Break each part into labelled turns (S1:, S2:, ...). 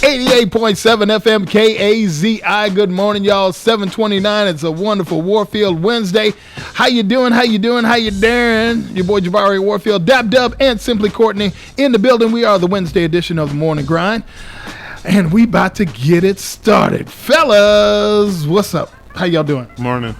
S1: 88.7 FM KAZI. Good morning, y'all. 7:29. It's a wonderful Warfield Wednesday. How you doing? How you doing? How you doing? Your boy Jabari Warfield, Dab Dub, and Simply Courtney in the building. We are the Wednesday edition of the Morning Grind, and we about to get it started. Fellas, what's up? How y'all doing?
S2: Morning.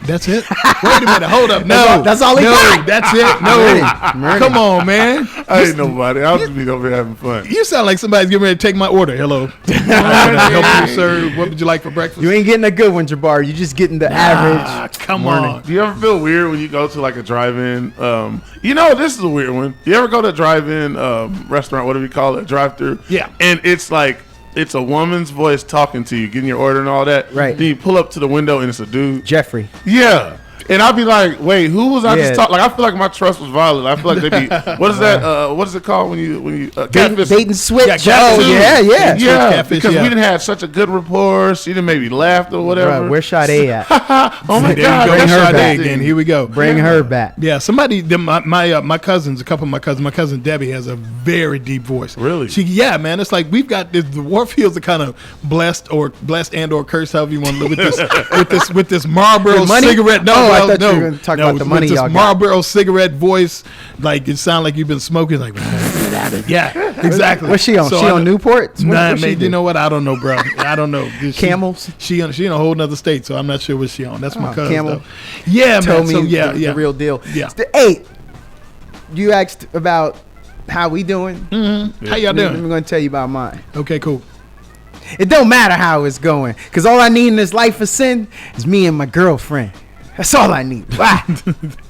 S1: That's it? Wait a minute. Hold up. No.
S3: That's all he got.
S1: That's it. No. Come on, man.
S2: I ain't nobody. I'll just be over here having fun.
S1: You sound like somebody's getting ready to take my order. Hello. Help you, sir. What would you like for breakfast?
S3: You ain't getting a good one, Jabbar. You just getting the average.
S1: Come
S3: morning.
S1: on.
S2: Do you ever feel weird when you go to like a drive-in? This is a weird one. You ever go to a drive-in restaurant, whatever you call it, drive-through?
S1: Yeah.
S2: And it's like, it's a woman's voice talking to you, getting your order and all that.
S3: Right.
S2: Then you pull up to the window and it's a dude.
S3: Jeffrey.
S2: Yeah. And I'll be like, wait, who was I
S3: Yeah.
S2: just talking? Like, I feel like my trust was violated. I feel like they be, what is that? What is it called when you catfish?
S3: Bait and switch.
S1: Yeah, catfish.
S3: Yeah.
S2: Yeah,
S1: catfish,
S2: because
S1: yeah.
S2: we didn't have such a good rapport. She didn't maybe laugh or whatever.
S3: Right, where's Sade at?
S2: Oh my
S1: There
S2: God,
S1: you go.
S3: bring her
S1: Sade
S3: back.
S1: again. Here we go.
S3: Bring her back.
S1: Yeah, somebody, my cousins, a couple of my cousins, my cousin Debbie has a very deep voice.
S2: Really?
S1: Yeah, man. It's like we've got this, the Warfields are kind of blessed and or cursed, however you want to live with this Marlboro
S3: With money?
S1: cigarette. No,
S3: Oh, I
S1: well,
S3: thought you
S1: no,
S3: were gonna talk
S1: no,
S3: about the money
S1: with this
S3: y'all got.
S1: Marlboro cigarette voice, like it sounds like you've been smoking. Like, yeah, exactly.
S3: What's she on?
S1: So
S3: She
S1: I
S3: on
S1: know-
S3: Newport?
S1: Nah,
S3: What's she
S1: man,
S3: do?
S1: you know what? I don't know, bro. I don't know.
S3: Camels?
S1: She in a whole nother state, so I'm not sure what she on. That's my
S3: Oh,
S1: cousin.
S3: Camel.
S1: Though. Yeah,
S3: Tell
S1: man.
S3: me
S1: So yeah,
S3: the real deal.
S1: Yeah.
S3: Hey, you asked about how we doing.
S1: How y'all
S3: I'm
S1: doing?
S3: going to tell you about mine.
S1: Okay, cool.
S3: It don't matter how it's going, because all I need in this life of sin is me and my girlfriend. That's all I need. Why?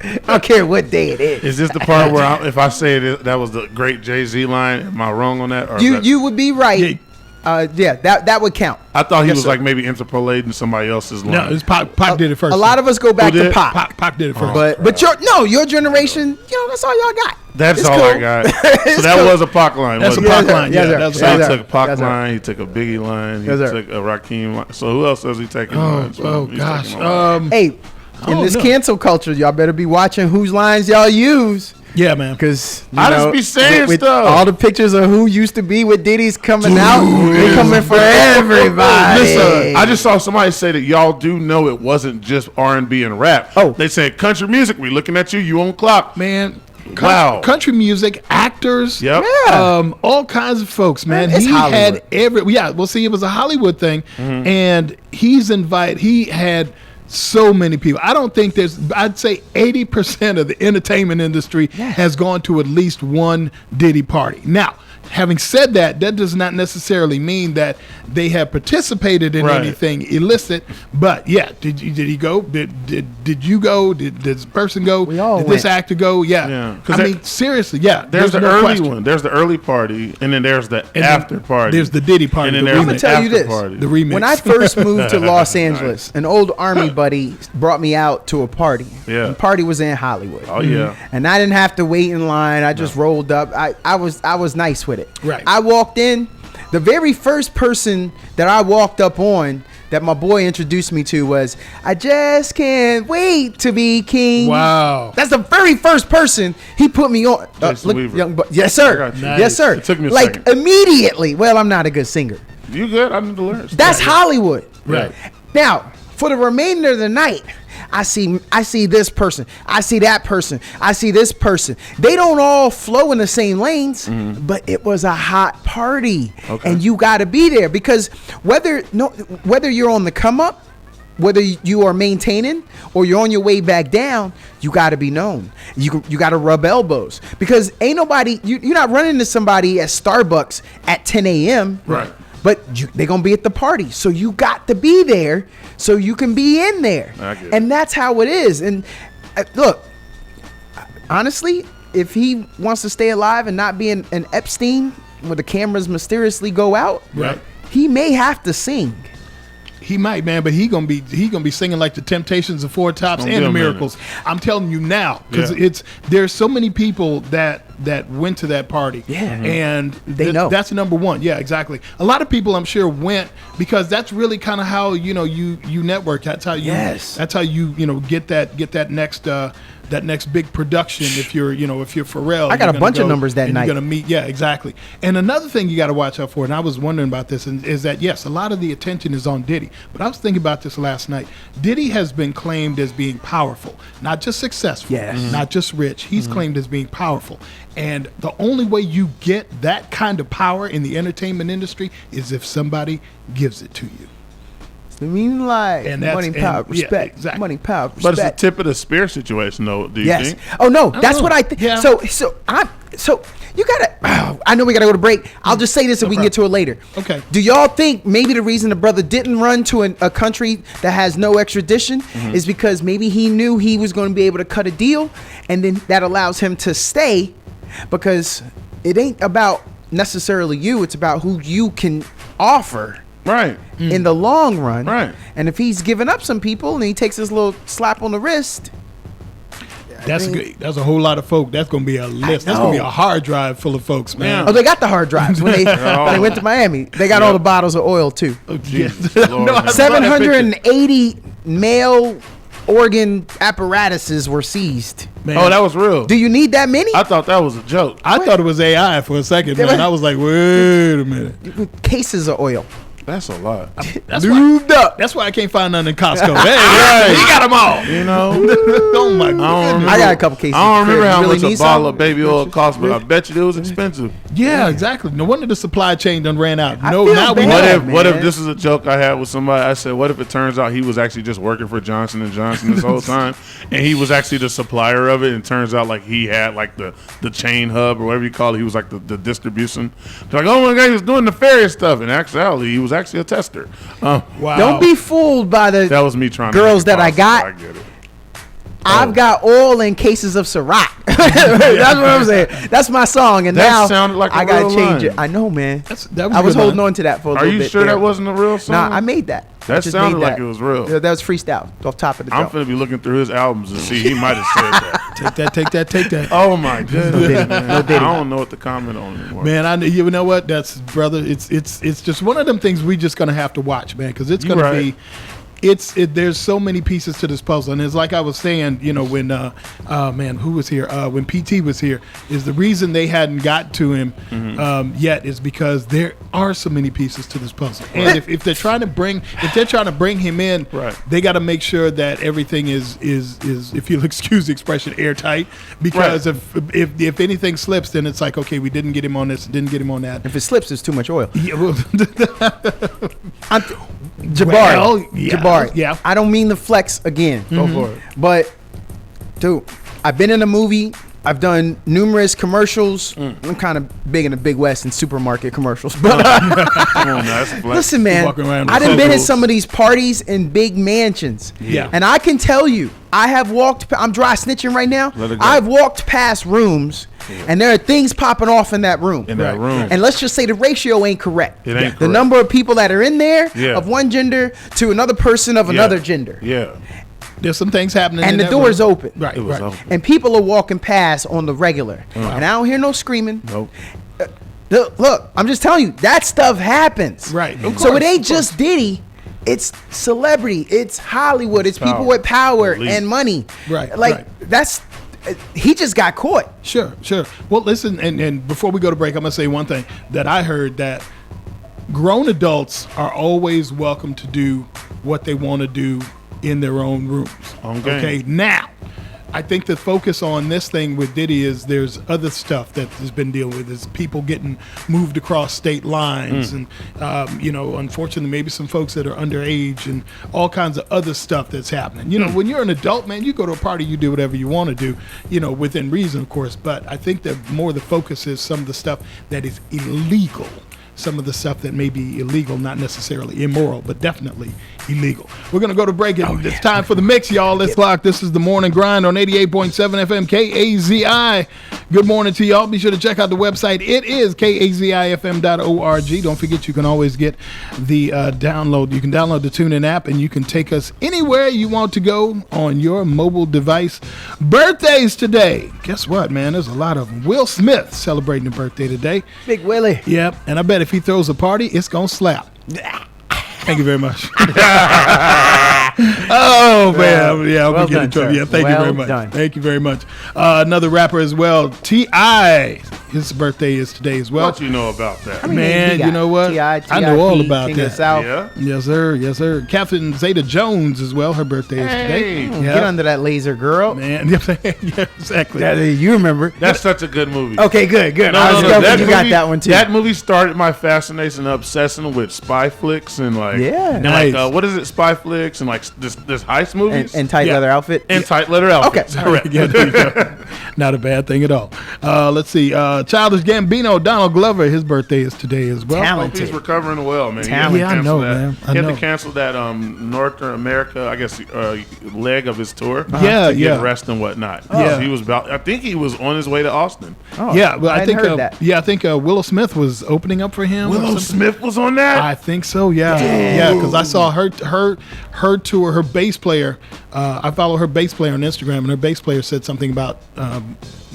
S3: I don't care what day it is.
S2: Is this the part where if I say it, that was the great Jay-Z line? Am I wrong on that? Or is that-
S3: You would be right. That would count.
S2: I thought he
S3: Yes,
S2: was
S3: sir.
S2: like maybe interpolating somebody else's line.
S1: No, it's Pac did it first.
S3: A lot of us go back
S2: Who
S3: to
S2: did?
S3: Pop.
S1: Pac did it first.
S3: But your generation, that's all y'all got.
S2: That's
S3: It's
S2: all
S3: cool.
S2: I got. So
S3: It's
S2: that
S3: cool.
S2: was a Pac line.
S1: That's a
S2: wasn't it?
S1: Pac
S3: sir.
S1: line.
S3: Yes,
S1: Yeah,
S3: sir.
S1: that's
S2: So
S3: Yes,
S2: he
S3: sir.
S2: took a Pac
S3: Yes, sir.
S2: line. He took a Biggie line. He
S3: Yes, sir.
S2: took a Rakim line. So who else is he taking? lines from?
S1: Oh
S2: He's
S1: gosh.
S2: taking a line.
S3: Hey, in
S1: Oh,
S3: this
S1: no.
S3: cancel culture, y'all better be watching whose lines y'all use.
S1: Yeah, man.
S3: Because
S2: I just be saying
S3: with
S2: stuff.
S3: all the pictures of who used to be with Diddy's coming out, they coming for everybody.
S2: Listen, I just saw somebody say that y'all do know it wasn't just R&B and rap.
S3: Oh.
S2: They said country music. We looking at you. You on clock.
S1: Man.
S2: Wow.
S1: Country music, actors.
S2: Yep.
S3: Yeah.
S1: All kinds of folks, man.
S3: It's
S1: He
S3: Hollywood.
S1: had see, it was a Hollywood thing, and he had so many people. I don't think I'd say 80% of the entertainment industry has gone to at least one Diddy party. Now, having said that does not necessarily mean that they have participated in
S2: Right.
S1: anything illicit. But yeah, did he go? Did you go? Did this person go?
S3: We all
S1: did this
S3: went.
S1: actor go? Yeah.
S2: Yeah.
S1: I mean, seriously, yeah.
S2: There's the
S1: no
S2: early
S1: question.
S2: one. There's the early party, and then there's the
S1: then
S2: after party.
S1: there's the Diddy party,
S2: and then
S1: the
S2: there's
S1: remix.
S2: the
S3: I'ma tell you
S2: after
S3: this.
S2: party.
S1: The remix.
S3: When I first moved to Los Angeles, an old army buddy brought me out to a party.
S2: Yeah.
S3: The party was in Hollywood.
S2: Oh yeah.
S3: And I didn't have to wait in line. I just rolled up. I was nice with it.
S1: Right.
S3: I walked in. The very first person that I walked up on that my boy introduced me to was, I just can't wait to be king.
S1: Wow.
S3: That's the very first person he put me on.
S2: Jason Weaver.
S3: Yes, sir.
S2: I got you.
S3: Yes, sir.
S2: It took me a
S3: like
S2: second.
S3: immediately. Well, I'm not a good singer.
S2: You good? I need to learn.
S3: That's Hollywood.
S1: Right.
S3: Now, for the remainder of the night, I see this person. I see that person. I see this person. They don't all flow in the same lanes, but it was a hot party.
S2: Okay.
S3: And you got to be there because whether you're on the come up, whether you are maintaining or you're on your way back down, you got to be known. You got to rub elbows because ain't nobody, you're not running into somebody at Starbucks at 10 a.m.
S2: Right.
S3: But they're going to be at the party. So you got to be there so you can be in there.
S2: I get it.
S3: And that's how it is. And look, honestly, if he wants to stay alive and not be an Epstein where the cameras mysteriously go out,
S1: Right.
S3: he may have to sing.
S1: He might, man, but he gonna be singing like the Temptations of Four Tops
S2: Don't
S1: and
S2: be
S1: the
S2: a minute.
S1: Miracles. I'm telling you now, because
S2: Yeah.
S1: there's so many people that that went to that party.
S3: Yeah.
S1: And
S3: They know.
S1: that's number one. Yeah, exactly. A lot of people, I'm sure, went because that's really kind of how you network. That's how you.
S3: Yes.
S1: That's how you get that next big production. If you're Pharrell,
S3: I got
S1: you're
S3: a
S1: gonna
S3: bunch of
S1: go
S3: numbers that
S1: and
S3: night.
S1: You're gonna meet. Yeah, exactly. And another thing you got to watch out for, and I was wondering about this, is that yes, a lot of the attention is on Diddy, but I was thinking about this last night. Diddy has been claimed as being powerful, not just successful,
S3: Yes.
S1: not just rich. He's claimed as being powerful, and the only way you get that kind of power in the entertainment industry is if somebody gives it to you.
S3: I mean, like
S1: And that's-
S3: money, power,
S1: and- yeah,
S3: respect.
S1: exactly.
S3: Money, power, respect.
S2: But it's the tip of the spear situation, though. Do you
S3: Yes.
S2: think?
S3: Oh no, that's
S1: know.
S3: what I think.
S1: Yeah.
S3: So you gotta. I know we gotta go to break. I'll just say this, and we can get to it later.
S1: Okay.
S3: Do y'all think maybe the reason the brother didn't run to a country that has no extradition is because maybe he knew he was going to be able to cut a deal, and then that allows him to stay, because it ain't about necessarily you. It's about who you can offer.
S2: Right.
S3: In the long run.
S2: Right.
S3: And if he's giving up some people and he takes his little slap on the wrist,
S1: That's good. That's a whole lot of folk. That's gonna be a list. That's gonna be a hard drive full of folks, man.
S3: oh, they got the hard drives when they went to Miami. They got all the bottles of oil too.
S2: Jesus,
S1: No,
S2: Lord.
S1: I-
S3: 780 male organ apparatuses were seized.
S1: Man.
S2: Oh, that was real.
S3: Do you need that many?
S2: I thought that was a joke.
S1: I thought it was AI for a second,
S3: They
S1: man.
S3: were-
S1: I was like, wait a minute.
S3: Cases of oil.
S2: That's a lot.
S1: That's why,
S3: Lubed up.
S1: that's why I can't find none in Costco. Hey, he got them all.
S2: You know?
S1: Oh my
S2: I don't
S1: god.
S2: remember,
S3: I got a couple cases.
S2: I don't remember
S3: Crib.
S2: how
S3: You really
S2: much a
S3: need
S2: bottle
S3: some?
S2: of baby oil cost, but I bet you it was expensive.
S1: Yeah, exactly. No wonder the supply chain done ran out.
S3: I
S1: No,
S3: feel
S1: now we
S3: bad.
S1: know.
S2: What if
S3: man.
S2: this is a joke I had with somebody? I said, what if it turns out he was actually just working for Johnson and Johnson this whole time, and he was actually the supplier of it, and it turns out like he had like the chain hub or whatever you call it. He was like the distribution. They're like, oh my god, he was doing nefarious stuff. In actuality, he was actually a tester.
S1: Wow.
S3: Don't be fooled by the.
S2: That was me trying
S3: Girls
S2: to make it
S3: that I
S2: possible.
S3: got.
S2: I get it.
S3: I've got oil in cases of Ciroc. That's what I'm saying. That's my song, and
S2: That
S3: now
S2: sounded like a
S3: I gotta
S2: real
S3: change
S2: line.
S3: it. I know, man.
S1: That was
S3: I
S1: a
S3: was
S1: good
S3: holding
S1: line.
S3: on to that for a
S2: Are
S3: little
S2: you
S3: bit.
S2: sure
S3: there.
S2: that wasn't a real song?
S3: Nah, I made that. I
S2: That
S3: just
S2: sounded
S3: made
S2: like
S3: that.
S2: it was real.
S3: Yeah, that was freestyle off top of the
S2: I'm
S3: dome.
S2: finna be looking through his albums and see he might have said that.
S1: Take that.
S2: Oh my goodness,
S3: Diddy.
S2: man.
S3: No Diddy.
S2: I don't know what to comment on anymore.
S1: Man, you know what? That's brother. It's just one of them things we just gonna have to watch, man, because it's gonna
S2: right.
S1: be. There's so many pieces to this puzzle, and it's like I was saying, when man, who was here? When PT was here, is the reason they hadn't got to him yet is because there are so many pieces to this puzzle, and if they're trying to bring him in,
S2: Right.
S1: they got to make sure that everything is if you'll excuse the expression, airtight, because
S2: Right.
S1: if anything slips, then it's like, okay, we didn't get him on this, didn't get him on that.
S3: If it slips, there's too much oil.
S1: Yeah, well,
S3: Jabari.
S1: Well, yeah,
S3: Jabari.
S1: yeah.
S3: I don't mean to flex again.
S2: Go for it.
S3: But, dude, I've been in a movie. I've done numerous commercials. I'm kind of big in the Big West and supermarket commercials. But
S2: Come on, now, that's a flex.
S3: listen, man,
S1: walking around
S3: I
S1: with
S3: done been at
S2: circles.
S3: some of these parties in big mansions.
S1: Yeah.
S3: And I can tell you, I have walked, I'm dry snitching right now.
S2: Let it go.
S3: I've walked past rooms and there are things popping off in that room.
S2: In that
S1: Right.
S2: room.
S3: And let's just say the ratio ain't correct.
S2: It ain't
S3: The
S2: correct.
S3: number of people that are in there
S2: Yeah.
S3: of one gender to another person of another gender.
S2: Yeah.
S1: there's some things happening,
S3: And
S1: in
S3: the
S1: that
S3: door's
S1: room.
S3: open.
S1: Right,
S2: It was
S1: right.
S2: open.
S3: And people are walking past on the regular. And I don't hear no screaming.
S2: Nope.
S3: Look, I'm just telling you, that stuff happens.
S1: Right. Of
S3: So
S1: course,
S3: it ain't
S1: of
S3: just Diddy. It's celebrity. It's Hollywood. It's people
S2: Power.
S3: with power
S2: Elite.
S3: and money.
S1: Right,
S3: Like,
S1: right.
S3: that's, he just got caught.
S1: Sure. Well, listen, and before we go to break, I'm gonna say one thing that I heard, that grown adults are always welcome to do what they want to do in their own rooms. Okay. Now, I think the focus on this thing with Diddy is there's other stuff that has been dealing with. Is people getting moved across state lines, and unfortunately, maybe some folks that are underage, and all kinds of other stuff that's happening. When you're an adult, man, you go to a party, you do whatever you want to do, within reason, of course. But I think that more the focus is some of the stuff that is illegal. Some of the stuff that may be illegal, not necessarily immoral, but definitely illegal. We're going to go to break. It's time for the mix, y'all. Let's lock. This is the Morning Grind on 88.7 FM KAZI. Good morning to y'all. Be sure to check out the website. It is kazifm.org. Don't forget you can always get the download. You can download the TuneIn app and you can take us anywhere you want to go on your mobile device. Birthdays today. Guess what, man? There's a lot of them. Will Smith celebrating a birthday today.
S3: Big Willie.
S1: Yep. And I bet if he throws a party, it's going to slap. Thank you very much. Oh, man. Yeah, I'm
S3: Well
S1: going to get in
S3: done,
S1: trouble.
S3: sir.
S1: Yeah, thank you
S3: Well
S1: very much.
S3: done.
S1: Thank you very much. Another rapper as well, T.I. His birthday is today as well.
S2: What you know about that?
S3: I mean,
S1: Man,
S3: he got
S1: you know what?
S3: T.I.,
S1: I know all
S3: T.I.P.,
S1: about
S3: King of
S1: that.
S3: the South.
S2: Yeah.
S1: Yes, sir. Yes, sir. Catherine Zeta-Jones as well. Her birthday is today.
S2: Hey.
S1: Yeah.
S3: Get under that laser, girl.
S1: Man, yeah, exactly.
S3: You remember.
S2: That's such a good movie.
S3: Okay, good.
S2: No,
S3: I was
S2: no,
S3: hoping
S2: that
S3: you
S2: movie,
S3: got that one too.
S2: That movie started my fascination and obsession with spy flicks and like,
S3: Yeah.
S2: and
S1: Nice.
S2: like what is it? Spy flicks and like this heist movies
S3: and tight
S1: Yeah.
S3: leather outfit.
S2: and tight leather outfits.
S3: Okay.
S2: Correct.
S1: Yeah, there you go. Not a bad thing at all. Let's see. Childish Gambino, Donald Glover, his birthday is today as well.
S3: Talent.
S2: He's recovering well, man. He had
S3: Talent.
S2: to
S1: Yeah, I
S2: cancel
S1: know,
S2: that.
S1: man. I
S2: He had
S1: know.
S2: to cancel that North America, I guess, leg of his tour.
S1: Yeah,
S2: to get
S1: yeah.
S2: rest and whatnot.
S1: Yeah.
S2: He was about. I think he was on his way to Austin.
S3: Oh,
S1: Yeah, well, I
S3: hadn't
S1: think
S3: heard that.
S1: I think Willow Smith was opening up for him. or
S2: Willow
S1: something.
S2: Smith was on that.
S1: I think so. Yeah, yeah. Because I saw her tour. Her bass player. I follow her bass player on Instagram, and her bass player said something about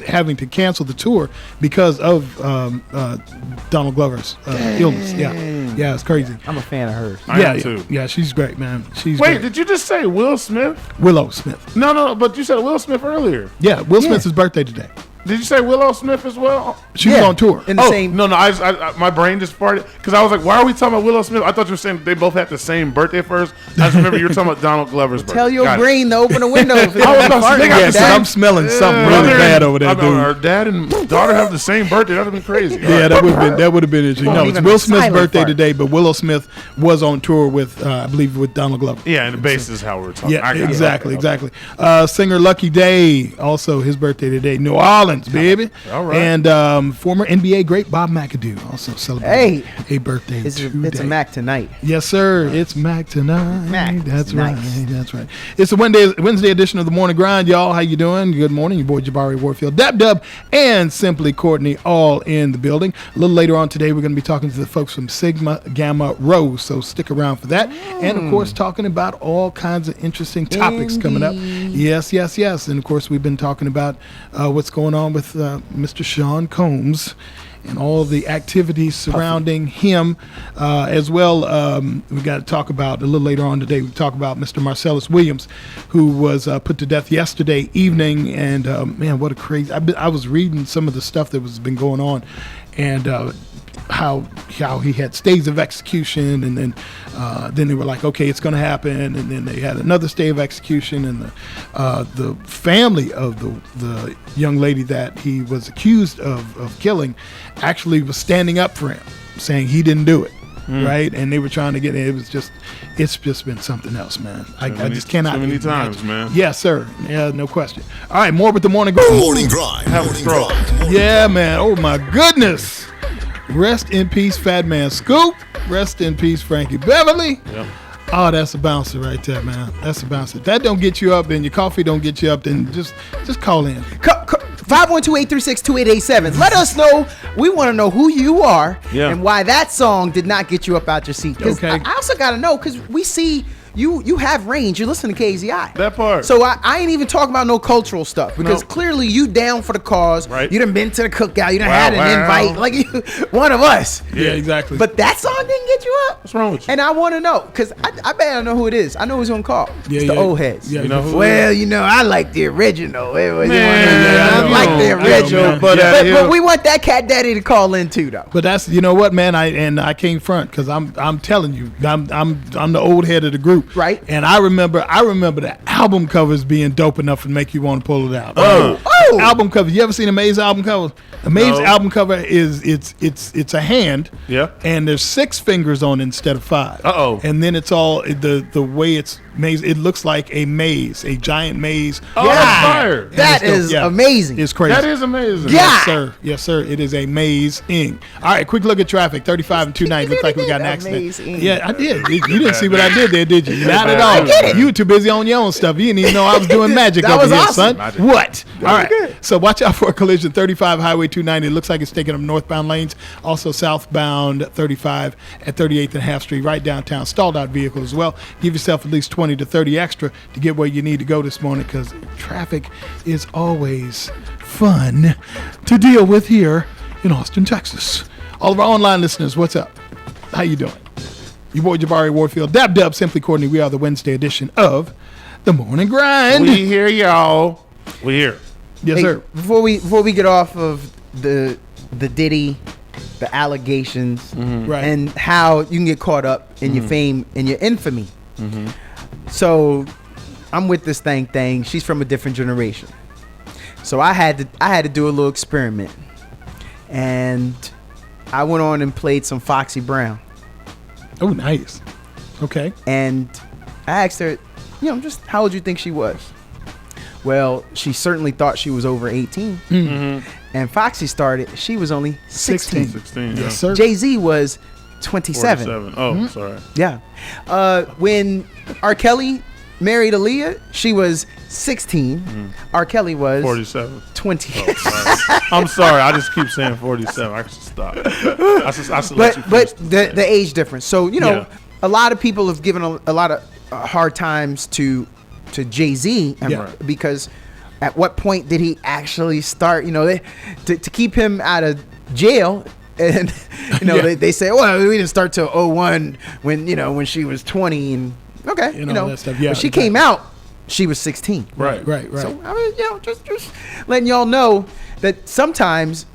S1: having to cancel the tour because of Donald Glover's illness. Yeah, yeah, it's crazy.
S3: I'm a fan of hers.
S2: I
S1: yeah,
S2: am
S1: yeah,
S2: too.
S1: yeah, she's great, man. She's
S2: Wait,
S1: great.
S2: did you just say Will Smith?
S1: Willow Smith.
S2: No, but you said Will Smith earlier.
S1: Yeah, Will Smith's birthday today.
S2: Did you say Willow Smith as well?
S1: She was
S3: Yeah,
S1: on tour.
S3: in the same.
S2: No, I my brain just farted because I was like, why are we talking about Willow Smith? I thought you were saying they both had the same birthday first. I just remember you were talking about Donald Glover's birthday.
S3: Tell your
S2: Got it.
S3: brain to open a window. If it's
S2: I was about to say, they got
S1: Yeah,
S2: the
S1: 'cause
S2: same-
S1: I'm smelling something really
S2: Brother
S1: bad
S2: and-
S1: over there,
S2: I mean,
S1: dude.
S2: Our dad and daughter have the same birthday. That would have been crazy.
S1: Yeah, that would have been interesting. No, it's
S3: even
S1: Will
S3: a
S1: Smith's
S3: silent
S1: birthday
S3: fart.
S1: today, but Willow Smith was on tour with, I believe, with Donald Glover.
S2: Yeah, and the bass is how we're talking.
S1: Yeah,
S2: I got it.
S1: exactly,
S2: Okay.
S1: exactly. Singer Lucky Day, also his birthday today. New Orleans, baby.
S2: All right.
S1: And former NBA great Bob McAdoo also celebrating a birthday
S3: It's
S1: today.
S3: a Mac tonight.
S1: Yes, sir. It's Mac tonight.
S3: Mac.
S1: That's
S3: Nice.
S1: right. That's right. It's a Wednesday edition of the Morning Grind, y'all. How you doing? Good morning. Your boy Jabari Warfield, Dab, and Simply Courtney, all in the building. A little later on today, we're going to be talking to the folks from Sigma Gamma Rho, so stick around for that. And of course, talking about all kinds of interesting topics coming up. Yes, yes, yes. And of course, we've been talking about what's going on with Mr. Sean Combs and all the activities surrounding him, as well. We got to talk about a little later on today. We talk about Mr. Marcellus Williams, who was put to death yesterday evening. And man, what a crazy! I was reading some of the stuff that was been going on, and how he had stays of execution, and then they were like, okay, it's going to happen, and then they had another stay of execution, and the family of the young lady that he was accused of killing actually was standing up for him, saying he didn't do it. Right, and they were trying to get it. It's just been something else, man. I just cannot.
S2: Too many
S1: imagine.
S2: times, man.
S1: Yes, sir. Yeah, no question. All right, more with the morning grind.
S4: Morning Grind.
S2: Have a
S4: Morning
S2: stroke.
S4: Grind.
S1: Yeah, man. Oh my goodness. Rest in peace, Fat Man Scoop. Rest in peace, Frankie Beverly.
S2: Yep.
S1: Oh, that's a bouncer right there, man. That's a bouncer. If that don't get you up, and your coffee don't get you up, then just call in.
S3: 512-836-2887. Let us know. We want to know who you are and why that song did not get you up out your seat. 'Cause
S1: Okay.
S3: I also got to know, because we see you have range. You listen to KZI.
S2: That part.
S3: So I ain't even talking about no cultural stuff, because
S2: Nope.
S3: clearly you down for the cause.
S2: Right.
S3: You done been to the cookout. You done
S2: Wow,
S3: had an
S2: wow.
S3: invite. Like you, one of us.
S1: Yeah, exactly.
S3: But that song didn't get you up.
S2: What's wrong with you?
S3: And I want to know, because I bet I know who it is. I know who's gonna call.
S1: Yeah,
S3: It's the
S1: yeah.
S3: old heads.
S1: Yeah,
S2: You know who?
S3: Well, I like the original. It was
S2: Man,
S3: I like the
S1: I know,
S3: original,
S1: man.
S3: but,
S2: Yeah.
S3: but we want that cat daddy to call in too, though.
S1: But that's, you know what, man, I can't front, because I'm telling you, I'm the old head of the group,
S3: Right.
S1: And I remember the album covers being dope enough to make you want to pull it out.
S3: Oh.
S1: Album cover. You ever seen Amaze album cover? Amaze
S2: No.
S1: album cover is it's a hand,
S2: Yeah.
S1: and there's 6 fingers on it instead of 5.
S2: Uh-oh.
S1: And then it's all the way it's maze. It looks like a maze, a giant maze.
S2: Oh, that's fire.
S3: That
S1: And it's
S3: is
S1: dope. Yeah.
S3: amazing.
S1: It's crazy.
S2: That is amazing.
S3: Yeah.
S1: Yes, sir. Yes, sir. It is a maze-ing. All right, quick look at traffic. 35 and 290. Looks like we got an accident.
S3: Amazing.
S1: Yeah, I did. You didn't see what I did there, did you? Not at all.
S3: I get it.
S1: You were too busy on your own stuff. stuff. You didn't even know I was doing magic
S3: That
S1: over
S3: was
S1: here,
S3: awesome.
S1: son.
S2: Magic.
S1: What? All right.
S3: good.
S1: So watch out for a collision. 35 Highway 290. It looks like it's taking them northbound lanes. Also southbound 35 at 38th and Half Street, right downtown. Stalled out vehicle as well. Give yourself at least 20 to 30 extra to get where you need to go this morning, because traffic is always fun to deal with here in Austin, Texas. All of our online listeners, what's up? How you doing? Your boy Jabari Warfield, Dab Dub, Simply Courtney. We are the Wednesday edition of The Morning Grind.
S2: We here, y'all. We here.
S1: Yes,
S3: Hey,
S1: sir.
S3: Before we get off of the Diddy, the allegations,
S1: Right.
S3: and how you can get caught up in your fame and your infamy. So I'm with this thing. She's from a different generation. So I had to do a little experiment, and I went on and played some Foxy Brown.
S1: Oh, nice. Okay.
S3: And I asked her, just how old you think she was? Well, she certainly thought she was over 18. And Foxy started, she was only 16.
S2: 16.
S1: Yes, sir.
S3: Jay-Z was 27.
S2: 47. Oh, sorry.
S3: Yeah. When R. Kelly married Aaliyah, she was 16. R. Kelly was
S2: 47.
S3: 20.
S2: Sorry. I'm sorry. I just keep saying 47. I should stop. I should let you
S3: but
S2: finish.
S3: the age difference. So
S2: Yeah.
S3: a lot of people have given a lot of hard times to Jay-Z,
S1: Yeah.
S3: because at what point did he actually start? To keep him out of jail. And
S1: Yeah.
S3: they say, well, we didn't start till 01 when she was 20, and okay,
S1: And all that stuff. Yeah,
S3: when she
S1: exactly.
S3: came out, she was 16.
S2: Right.
S1: Right.
S3: So I mean, just letting y'all know that sometimes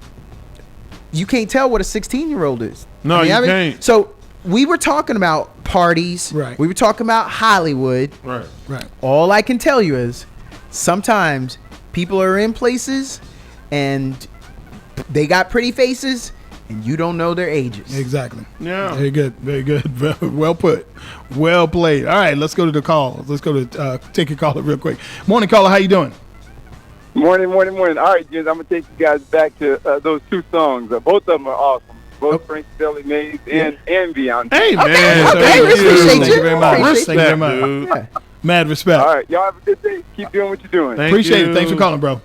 S3: you can't tell what a 16-year-old is.
S2: No, you can't.
S3: So we were talking about parties.
S1: Right.
S3: We were talking about Hollywood.
S2: Right.
S1: Right.
S3: All I can tell you is sometimes people are in places and they got pretty faces and you don't know their ages.
S1: Exactly.
S2: Yeah.
S1: Very good. Very good. Well put. Well played. All right, let's go to the call. Let's go to take your caller real quick. Morning, caller. How you doing?
S4: Morning. All right, Jens, I'm going to take you guys back to those two songs. Both of them are awesome. Both Frank Billy Mays and Beyonce.
S2: Hey, man.
S3: okay,
S2: Thank
S3: we
S2: you.
S3: appreciate
S1: Thank you very much.
S3: Appreciate
S1: Thank you very much.
S2: dude.
S3: Yeah.
S1: Mad respect.
S4: All right, y'all have a good day. Keep doing what you're doing.
S2: Thank
S1: Appreciate
S2: you.
S1: it. Thanks for calling, bro.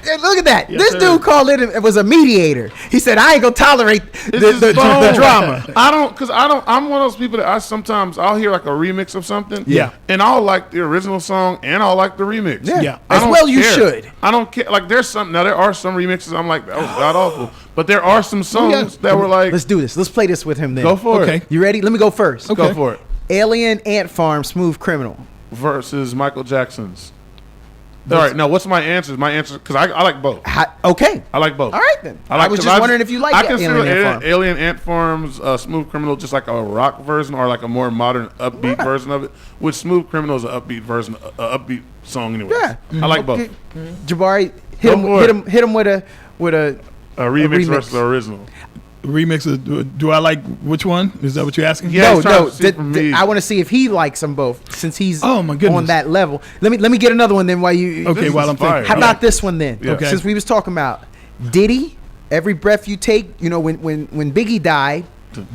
S3: Hey, look at that.
S1: Yes,
S3: This
S1: sir.
S3: dude called it was a mediator. He said, I ain't going to tolerate
S2: This
S3: the
S2: is phone.
S3: drama.
S2: I'm one of those people that I'll hear like a remix of something.
S1: Yeah.
S2: And I'll like the original song and I'll like the remix.
S1: Yeah.
S2: I
S3: As
S2: don't
S3: well you
S2: care.
S3: should.
S2: I don't care. Like there are some remixes I'm like, that was god awful. But there are some songs that were like,
S3: Let's do this. Let's play this with him then.
S2: go for
S1: Okay.
S2: it.
S3: You ready? Let me go first.
S1: Okay.
S2: Go for it.
S3: Alien Ant Farm, Smooth Criminal.
S2: Versus Michael Jackson's. All right, now what's my answers? My answer, because I like both.
S3: Okay.
S2: I like both.
S3: All right, then. I was
S2: 'cause
S3: just wondering if you like
S2: I consider
S3: Alien Ant Farm.
S2: Alien Ant Farm's Smooth Criminal just like a rock version or like a more modern upbeat version of it. With Smooth Criminal is an upbeat version, upbeat song anyway.
S3: Yeah.
S2: I like both.
S3: Okay. Jabari,
S2: Go for it.
S3: hit him with a
S2: A remix
S3: remix.
S2: versus the original.
S1: Remixes. Do I like which one? Is that what you're asking?
S2: Yeah. he's trying
S3: no.
S2: to see from me.
S3: I want to see if he likes them both since he's
S1: Oh, my goodness.
S3: on that level. Let me get another one then while you.
S1: Okay,
S2: This
S1: while
S2: is
S1: I'm
S2: fire.
S1: thinking.
S3: How about this one then?
S2: Yeah.
S1: Okay.
S3: Since we was talking about Diddy, Every Breath You Take. When Biggie died,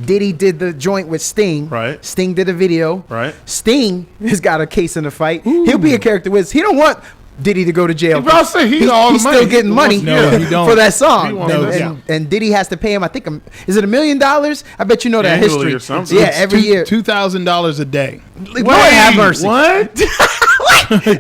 S3: Diddy did the joint with Sting.
S2: Right.
S3: Sting did a video.
S2: Right.
S3: Sting has got a case in the fight. He'll be a character with. He don't want Diddy to go to jail.
S2: Bro, I say he's all the
S3: he's
S2: money.
S3: still getting
S2: He
S3: money
S2: wants-
S1: No, he don't.
S3: for that
S2: He
S3: song.
S2: wants
S1: No,
S2: that
S1: yeah.
S2: song.
S3: And Diddy has to pay him. I think is it $1 million? I bet you know that
S2: Annually
S3: history.
S2: or something.
S3: Yeah,
S2: It's
S3: every year.
S1: $2,000 a day.
S3: Lord have mercy.
S2: What?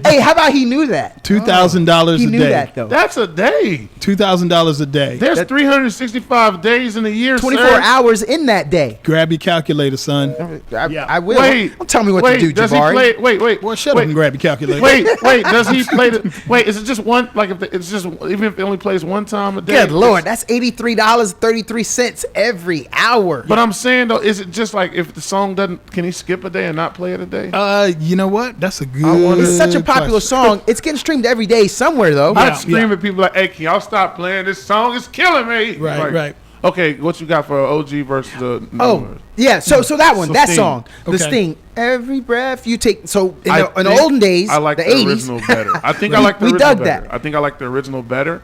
S3: Hey, how about he knew that?
S1: $2,000
S3: He
S1: a
S3: knew
S1: day.
S3: that though.
S2: That's a day.
S1: $2,000 a day.
S2: There's
S3: That-
S2: 365 days in a year.
S3: 24
S2: sir.
S3: hours in that day.
S1: Grab your calculator, son.
S3: I will.
S2: Wait.
S3: Don't tell me what
S2: wait,
S3: to do,
S2: does
S3: Jabari.
S2: he play? Wait.
S1: Boy, shut up and grab your calculator.
S2: Wait. Does he play the? Wait, is it just one? Like if it's just even if it only plays one time a day?
S3: Good Lord, that's $83.33 every hour.
S2: But I'm saying though, is it just like if the song doesn't? Can he skip a day and not play it a day?
S1: You know what? That's a good.
S3: It's such a popular
S1: question.
S3: song. It's getting streamed every day somewhere though.
S1: Yeah.
S2: I'd scream at people like, "Hey, can y'all stop playing this song? It's killing me!"
S1: Right,
S2: Like,
S1: right.
S2: Okay, what you got for OG versus the?
S3: Oh, yeah. So that one,
S2: So
S3: that
S2: Sting.
S3: song, the
S1: Okay.
S3: Sting. Every breath you take. So in
S2: I
S3: the
S2: think
S3: olden days,
S2: I like the
S3: 80s,
S2: original better. I think I like the
S3: we
S2: original
S3: dug
S2: better.
S3: that.
S2: I think I like the original better.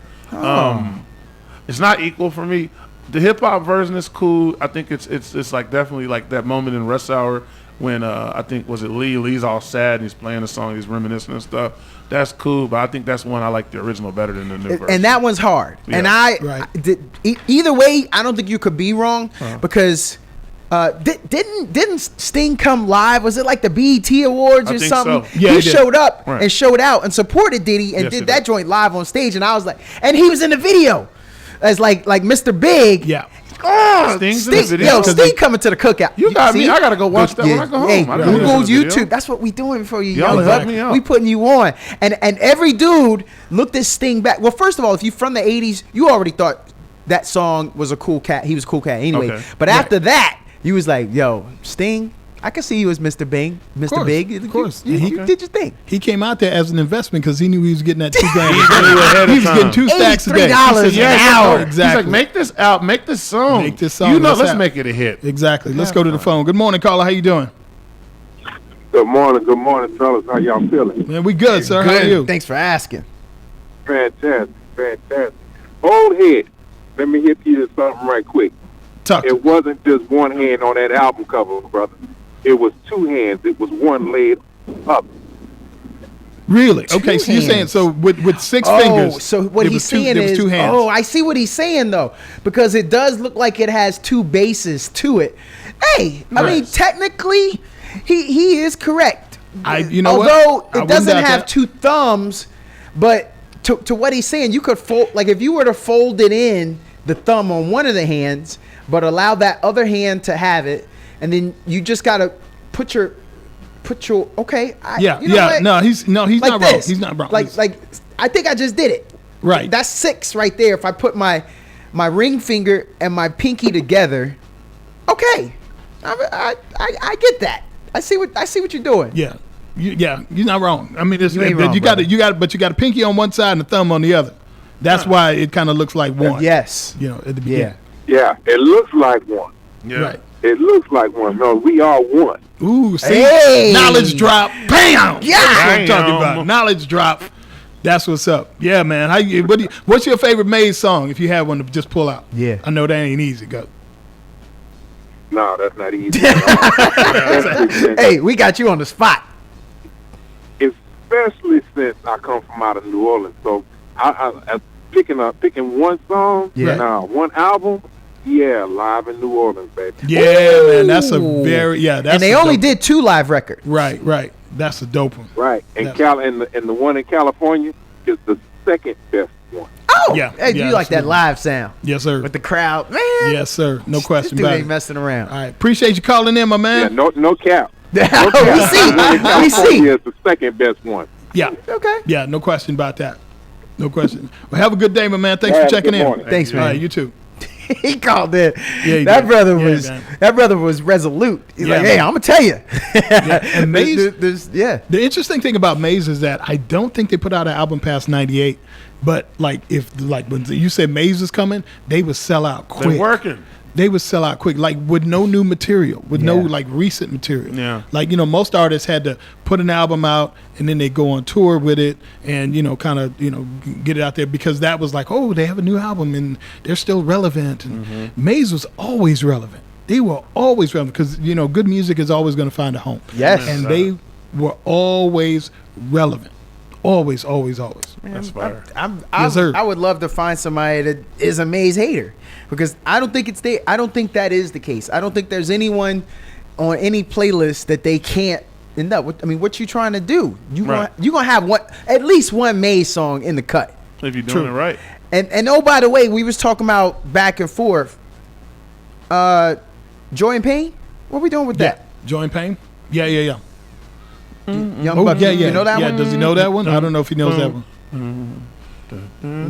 S2: It's not equal for me. The hip hop version is cool. I think it's like definitely like that moment in Rush Hour when I think was it Lee's all sad and he's playing the song, he's reminiscing and stuff. That's cool, but I think that's one I like the original better than the new version.
S3: And that one's hard.
S2: Yeah.
S3: And
S1: Right.
S3: Either way, I don't think you could be wrong because didn't Sting come live? Was it like the BET Awards
S2: I
S3: or
S2: think
S3: something?
S2: so.
S1: Yeah,
S3: he
S1: he did.
S3: showed up
S2: Right.
S3: and showed out and supported Diddy and
S2: Yes, he
S3: did that
S2: did.
S3: joint live on stage. And I was like, and he was in the video as like Mr. Big.
S1: Yeah.
S3: Oh,
S2: Sting's in the video?
S3: Yo,
S2: 'Cause
S3: Sting coming to the cookout.
S2: You got me.
S3: see?
S2: I gotta go watch that when I go home.
S3: Hey,
S2: I gotta
S3: Google
S2: watch the video.
S3: YouTube. That's what we doing for you,
S2: Y'all
S3: young
S2: help
S3: buck.
S2: me out.
S3: We putting you on. And every dude looked at Sting back. Well, first of all, if you from the 80s, you already thought that song was a cool cat. He was a cool cat anyway.
S2: Okay.
S3: But after that, you was like, yo, Sting, I can see you as Mr. Big. Mr.
S1: course,
S3: Big.
S1: of course.
S3: You,
S1: And
S3: you did your thing.
S1: He came out there as an investment because he knew he was getting that $2 grand.
S2: knew ahead of
S1: He was
S2: time.
S1: getting 2 stacks a day.
S3: $83
S1: He said,
S3: an
S1: "Yeah,
S3: hour."
S1: Exactly.
S2: He's like, make this out, make this song.
S1: Make this song,
S2: You know,
S1: let's
S2: let's
S1: have-
S2: make it a hit.
S1: Exactly. Let's go to the phone. Good morning, caller. How you doing?
S5: Good morning, fellas. How y'all feeling?
S1: Man, we good, sir. How are you?
S3: Thanks for asking.
S5: Fantastic. Old head. Let me hit you with something right quick.
S1: Talk.
S5: It wasn't just one hand on that album cover, brother. It was 2 hands. It was one laid up.
S1: Really? Okay, so you're saying
S3: hands.
S1: so with 6 fingers.
S3: So what
S1: it
S3: he's
S1: was two-
S3: saying
S1: there was
S3: is,
S1: 2 hands.
S3: oh, I see what he's saying though, because it does look like it has 2 bases to it. Hey, I mean,
S1: Right.
S3: technically, he is correct.
S1: You know what?
S3: Although
S1: I
S3: it
S1: wouldn't
S3: doesn't
S1: doubt
S3: have
S1: that.
S3: 2 thumbs, but to what he's saying, you could fold, like if you were to fold it in the thumb on one of the hands, but allow that other hand to have it, and then you just gotta put your okay.
S1: Yeah,
S3: you know
S1: yeah.
S3: what?
S1: No, he's not wrong.
S3: this.
S1: He's not wrong.
S3: Like I think I just did it.
S1: Right.
S3: That's 6 right there. If I put my ring finger and my pinky together, okay. I get that. I see what you're doing.
S1: Yeah. You're not wrong. I mean, it's,
S3: You ain't wrong,
S1: you got
S3: brother.
S1: but you got a pinky on one side and a thumb on the other. That's why it kind of looks like one.
S3: Yes.
S1: You know, at the beginning.
S5: Yeah, it looks like one.
S2: Yeah.
S1: Right.
S5: It looks like one. No, we are one.
S1: Ooh, see,
S3: Hey.
S1: knowledge drop. Bam.
S3: Yeah.
S1: That's what I'm talking
S2: Bam.
S1: about. Knowledge drop. That's what's up. Yeah, man. What's your favorite Maze song if you have one to just pull out?
S3: Yeah.
S1: I know that ain't easy. Go.
S5: No, that's not easy.
S3: Hey, we got you on the spot.
S5: Especially since I come from out of New Orleans, so I picking one song,
S3: Yeah.
S5: one album, live in New Orleans, baby.
S1: Yeah, man. That's a
S3: Ooh.
S1: very that's
S3: And they
S1: a
S3: only
S1: dope-
S3: did 2 live records.
S1: Right. That's a dope one.
S5: Right, and
S1: Yeah.
S5: and the one in California is the second best one.
S3: Oh,
S1: Yeah,
S3: hey,
S1: yeah,
S3: you like that
S1: absolutely.
S3: live sound
S1: Yes, sir.
S3: with the crowd, man.
S1: Yes, sir. No
S3: This
S1: question
S3: dude
S1: about
S3: ain't
S1: it.
S3: messing around.
S1: All right. Appreciate you calling in, my
S5: Yeah,
S1: man.
S5: no cap.
S3: we
S5: The one in
S3: see.
S5: California is the second best one.
S1: Yeah.
S3: Okay.
S1: Yeah, no question about that. No question. Well, have a good day, my man. Thanks
S5: Yeah,
S1: for checking
S5: good
S1: in.
S5: morning.
S3: Thanks,
S1: All
S3: man.
S1: right, you too.
S3: He called it.
S1: Yeah, he
S3: that
S1: did.
S3: brother
S1: Yeah,
S3: was
S1: man.
S3: that brother was resolute. He's
S1: Yeah,
S3: like, hey,
S1: man.
S3: I'm gonna tell you.
S1: And Maze,
S3: yeah.
S1: the interesting thing about Maze is that I don't think they put out an album past '98. But when you said Maze is coming, they would sell out quick.
S2: They're working.
S1: They would sell out quick, like with no new material, with no
S3: Yeah.
S1: like recent material.
S2: Yeah.
S1: Like, most artists had to put an album out and then they go on tour with it and, kind of, get it out there because that was like, oh, they have a new album and they're still relevant. And Maze was always relevant. They were always relevant because, good music is always going to find a home.
S3: Yes.
S1: And they were always relevant. Always, always, always.
S2: That's fire.
S1: Yes, sir.
S3: I would love to find somebody that is a Maze hater because I don't think I don't think that is the case. I don't think there's anyone on any playlist that they can't end up with. I mean, what you trying to do? You
S2: Right.
S3: gonna have at least one Maze song in the cut.
S2: If you're doing
S1: True.
S2: it right.
S3: And oh, by the way, we was talking about back and forth. Joy and Pain. What we doing with that?
S1: Join Pain? Yeah.
S3: Young
S1: Oh,
S3: Buck,
S1: yeah.
S3: You know that
S1: yeah.
S3: one?
S1: Does he know that one? I don't know if he knows that one.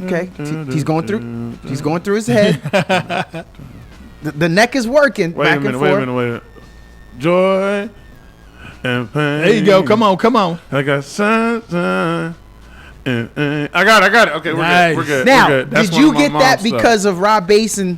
S3: Okay, he's going through his head. The neck is working.
S2: Wait
S3: back
S2: a minute,
S3: and
S2: wait a
S3: forth.
S2: minute, wait a minute. Joy and pain.
S1: There you go. Come on.
S2: I got sunshine. I got it. Okay,
S1: Nice.
S2: we're good.
S3: Now,
S2: we're good. That's
S3: did
S2: one
S3: you
S2: of my
S3: get that
S2: mom's stuff.
S3: because of Rob Basin?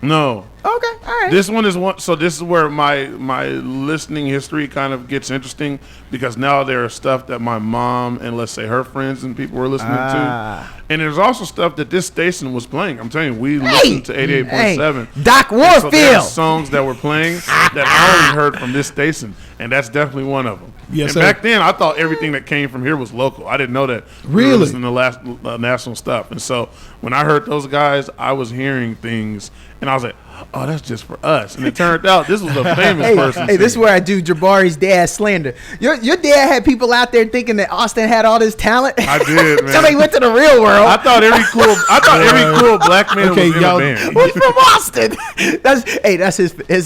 S2: No.
S3: Okay, all right.
S2: This one is one. So this is where my listening history kind of gets interesting because now there are stuff that my mom and let's say her friends and people were listening to, and there's also stuff that this station was playing. I'm telling you, we listened to 88.7.
S3: Doc
S2: So there are
S3: Warfield.
S2: songs that were playing that I only heard from this station, and that's definitely one of them.
S1: Yes,
S2: and
S1: sir.
S2: back then, I thought everything that came from here was local. I didn't know that. We
S1: Really?
S2: were listening to last national stuff, and so when I heard those guys, I was hearing things, and I was like, "Oh, that's just for us." And it turned out this was a famous person.
S3: Hey, this is
S2: singing.
S3: where I do Jabari's dad slander. Your dad had people out there thinking that Austin had all this talent.
S2: I did, man.
S3: Somebody went to the real world.
S2: I thought every cool black man
S1: Okay,
S2: was in
S1: y'all-
S2: a band.
S3: Who's from Austin? That's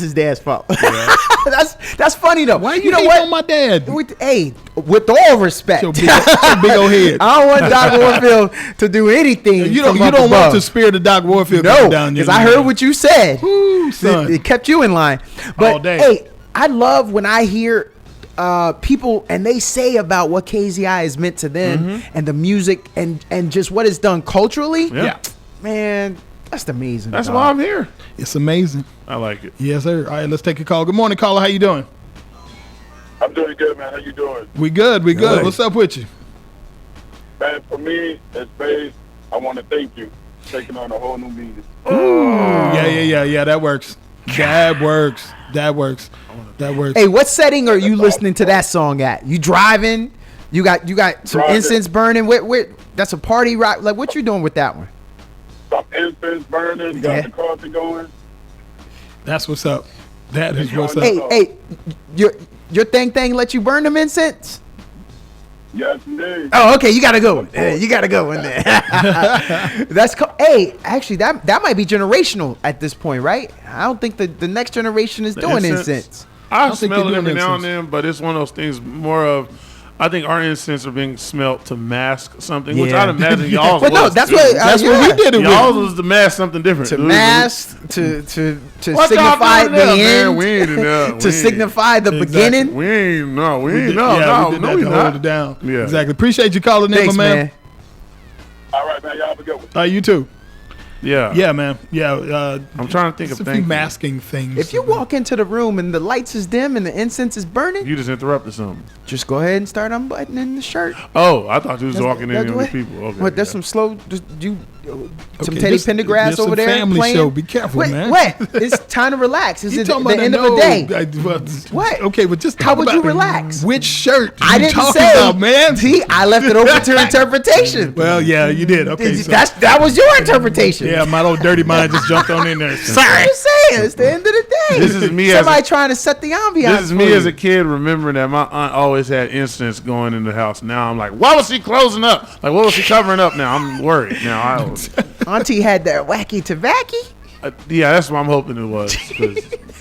S3: his dad's fault. that's funny though.
S1: Why
S3: you
S1: you
S3: know
S1: hate
S3: what?
S1: on my dad?
S3: With all respect,
S1: Your big old head.
S3: I don't want Doc Warfield to do anything.
S1: You don't
S3: from up
S1: want
S3: above.
S1: the spirit of Doc Warfield
S3: No,
S1: coming down
S3: because I heard what you said.
S1: Woo, son.
S3: It kept you in line. But
S1: All day.
S3: hey, I love when I hear people and they say about what KZI has meant to them and the music and just what it's done culturally.
S2: Yeah.
S3: Man, that's amazing.
S2: That's
S3: dog.
S2: why I'm here.
S1: It's amazing.
S2: I like it.
S1: Yes, sir. All right, let's take a call. Good morning, caller. How you doing?
S6: I'm doing good, man. How you doing?
S1: We good. We good. What's up with you?
S6: Man, for me, as Faze, I want to thank you for taking on a whole new meaning.
S1: Yeah. That works. That works. That works. That works.
S3: Hey, what setting are you listening to that song at? You driving? You got some
S6: Driving.
S3: incense burning? Where, that's a party rock. Like, what you doing with that one?
S6: Some incense burning, got
S3: Yeah.
S6: the coffee going.
S1: That's what's up. That is what's up.
S3: Hey, your thing let you burn them incense?
S6: Yes, indeed.
S3: Oh, okay. You gotta go. You gotta go in there. That's hey. Actually, that might be generational at this point, right? I don't think the next generation is doing incense.
S2: I
S1: don't think
S2: smell
S1: they're
S2: it every
S1: doing
S2: now and
S1: incense.
S2: then, but it's one of those things more of, I think our incense are being smelt to mask something, which
S3: Yeah.
S2: I'd imagine y'all's
S3: But no,
S2: was
S3: that's
S2: too.
S3: what
S1: That's what we did it
S2: Y'all's
S1: with.
S2: was to mask something different.
S3: To
S2: It was-
S3: mask, to
S2: What y'all
S3: signify
S2: doing
S3: the
S2: there, man?
S3: end,
S2: We ain't in there. We
S3: to
S2: ain't.
S3: signify the
S1: Exactly.
S3: beginning.
S2: We ain't, no, we ain't,
S1: did-
S2: no,
S1: yeah,
S2: no,
S1: we did
S2: no,
S1: that
S2: we
S1: to
S2: not.
S1: hold it down.
S2: Yeah.
S1: Exactly. Appreciate you calling in,
S3: Thanks,
S1: my man.
S3: man.
S6: All right, man. Y'all have a good one.
S1: You too.
S2: Yeah.
S1: Yeah, man. Yeah.
S2: I'm trying to think
S1: It's
S2: of
S1: a few
S2: things.
S1: masking things.
S3: If you walk into the room and the lights is dim and the incense is burning,
S2: You just interrupted something.
S3: just go ahead and start unbuttoning the shirt.
S2: Oh, I thought you was
S3: That's-
S2: walking in
S3: that's
S2: on
S3: what-
S2: the people. Okay.
S3: What? There's
S2: yeah.
S3: some slow. Just you. Some
S1: Okay,
S3: Teddy
S1: this-
S3: Pendergrass
S1: this
S3: over
S1: a
S3: there
S1: family
S3: playing.
S1: show. Be careful,
S3: Wait,
S1: man.
S3: What? It's time to relax. It's
S1: You
S3: the
S1: talking about
S3: end of
S1: no,
S3: the day.
S1: What? Okay, but just
S3: How
S1: talk
S3: would
S1: about
S3: you relax?
S1: Which shirt?
S3: I
S1: you
S3: didn't
S1: talking
S3: say.
S1: about, man.
S3: See, I left it open to interpretation.
S1: Well, yeah, you did. Okay, so,
S3: that was your interpretation.
S1: yeah, my little dirty mind just jumped on in there.
S3: I'm just saying, it's the end of the day.
S2: This is me as
S3: Somebody
S2: a-
S3: trying to set the ambiance.
S2: This is me as a kid remembering that my aunt always had incense going in the house. Now I'm like, why was she closing up? Like, what was she covering up now? I'm worried now.
S3: Auntie had that wacky tobacco.
S2: Yeah, that's what I'm hoping it was. 'Cause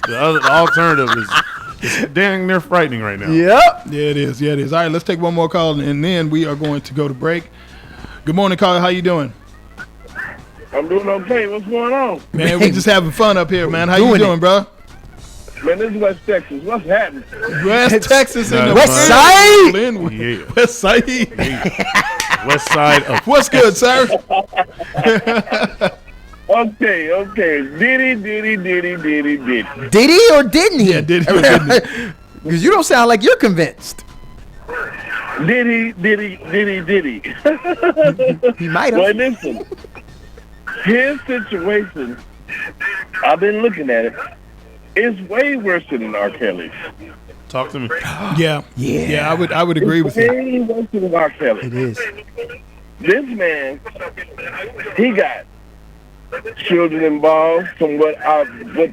S2: the alternative is dang near frightening right now.
S3: Yep.
S1: Yeah, it is. Yeah, it is. All right, let's take one more call, and then we are going to go to break. Good morning, caller. How you doing?
S6: I'm doing okay. What's going on?
S1: Man, we just having fun up here, man. How you
S3: Doing
S1: doing, bro?
S6: Man, this is West Texas. What's happening?
S1: West Texas in the
S2: West
S3: Side.
S1: Linwood.
S2: Yeah.
S1: West Side.
S2: West side of
S1: What's good, sir?
S6: Okay. Diddy.
S3: Did he or didn't he?
S1: Yeah, did he or didn't he?
S3: Because you don't sound like you're convinced.
S6: Diddy.
S3: He might
S6: Well,
S3: have.
S6: listen. His situation, I've been looking at it, is way worse than R. Kelly's.
S2: talk to me.
S1: Yeah. Yeah, I would agree with you.
S6: Way worse than R. Kelly.
S3: It is.
S6: This man, he got children involved from what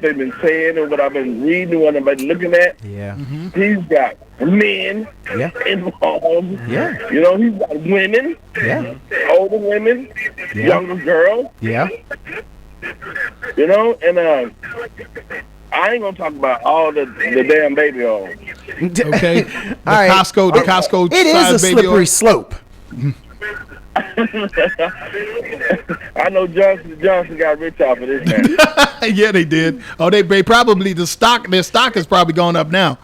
S6: they've been saying and what I've been reading and what I've been looking at.
S3: Yeah.
S6: He's got men
S3: Yeah.
S6: involved.
S3: Yeah.
S6: You know, he's got women,
S3: Yeah.
S6: older women,
S3: Yeah.
S6: younger girls.
S3: Yeah.
S6: You know, and I ain't gonna talk about all the damn baby oil.
S1: Okay.
S3: All right.
S1: The Costco
S3: It is a
S1: size baby
S3: slippery
S1: oil.
S3: slope.
S6: I know Johnson got rich off of this man.
S1: Yeah, they did. Oh, they probably their stock has probably gone up now.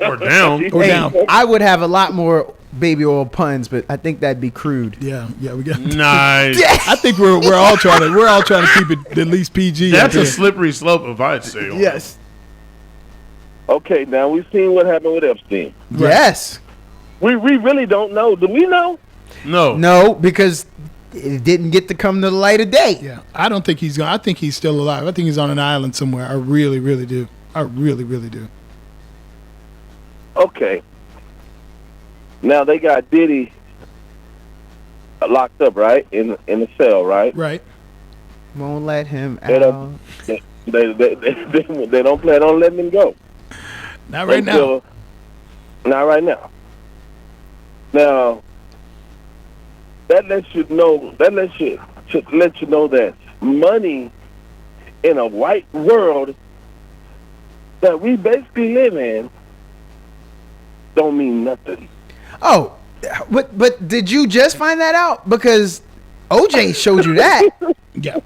S2: Or down.
S1: Or
S3: Hey,
S1: down.
S3: I would have a lot more baby oil puns, but I think that'd be crude.
S1: Yeah, we got.
S2: Nice.
S1: I think we're all trying to keep it at least PG.
S2: That's
S1: up
S2: a
S1: here.
S2: slippery slope, if I'd say.
S3: Yes.
S6: Okay, now we've seen what happened with Epstein.
S3: Yes.
S6: We really don't know. Do we know?
S2: No.
S3: No, because it didn't get to come to the light of day.
S1: Yeah, I don't think he's going. I think he's still alive. I think he's on an island somewhere. I really, really do. I really, really do.
S6: Okay. Now they got Diddy locked up, right? In the cell, right?
S1: Right.
S3: Won't let him
S6: They
S3: out.
S6: don't, they don't plan on letting him go.
S1: Not right now.
S6: Not right now. Now, that lets you know that money in a white world that we basically live in don't mean nothing.
S3: Oh, but did you just find that out? Because OJ showed you that.
S1: Yeah.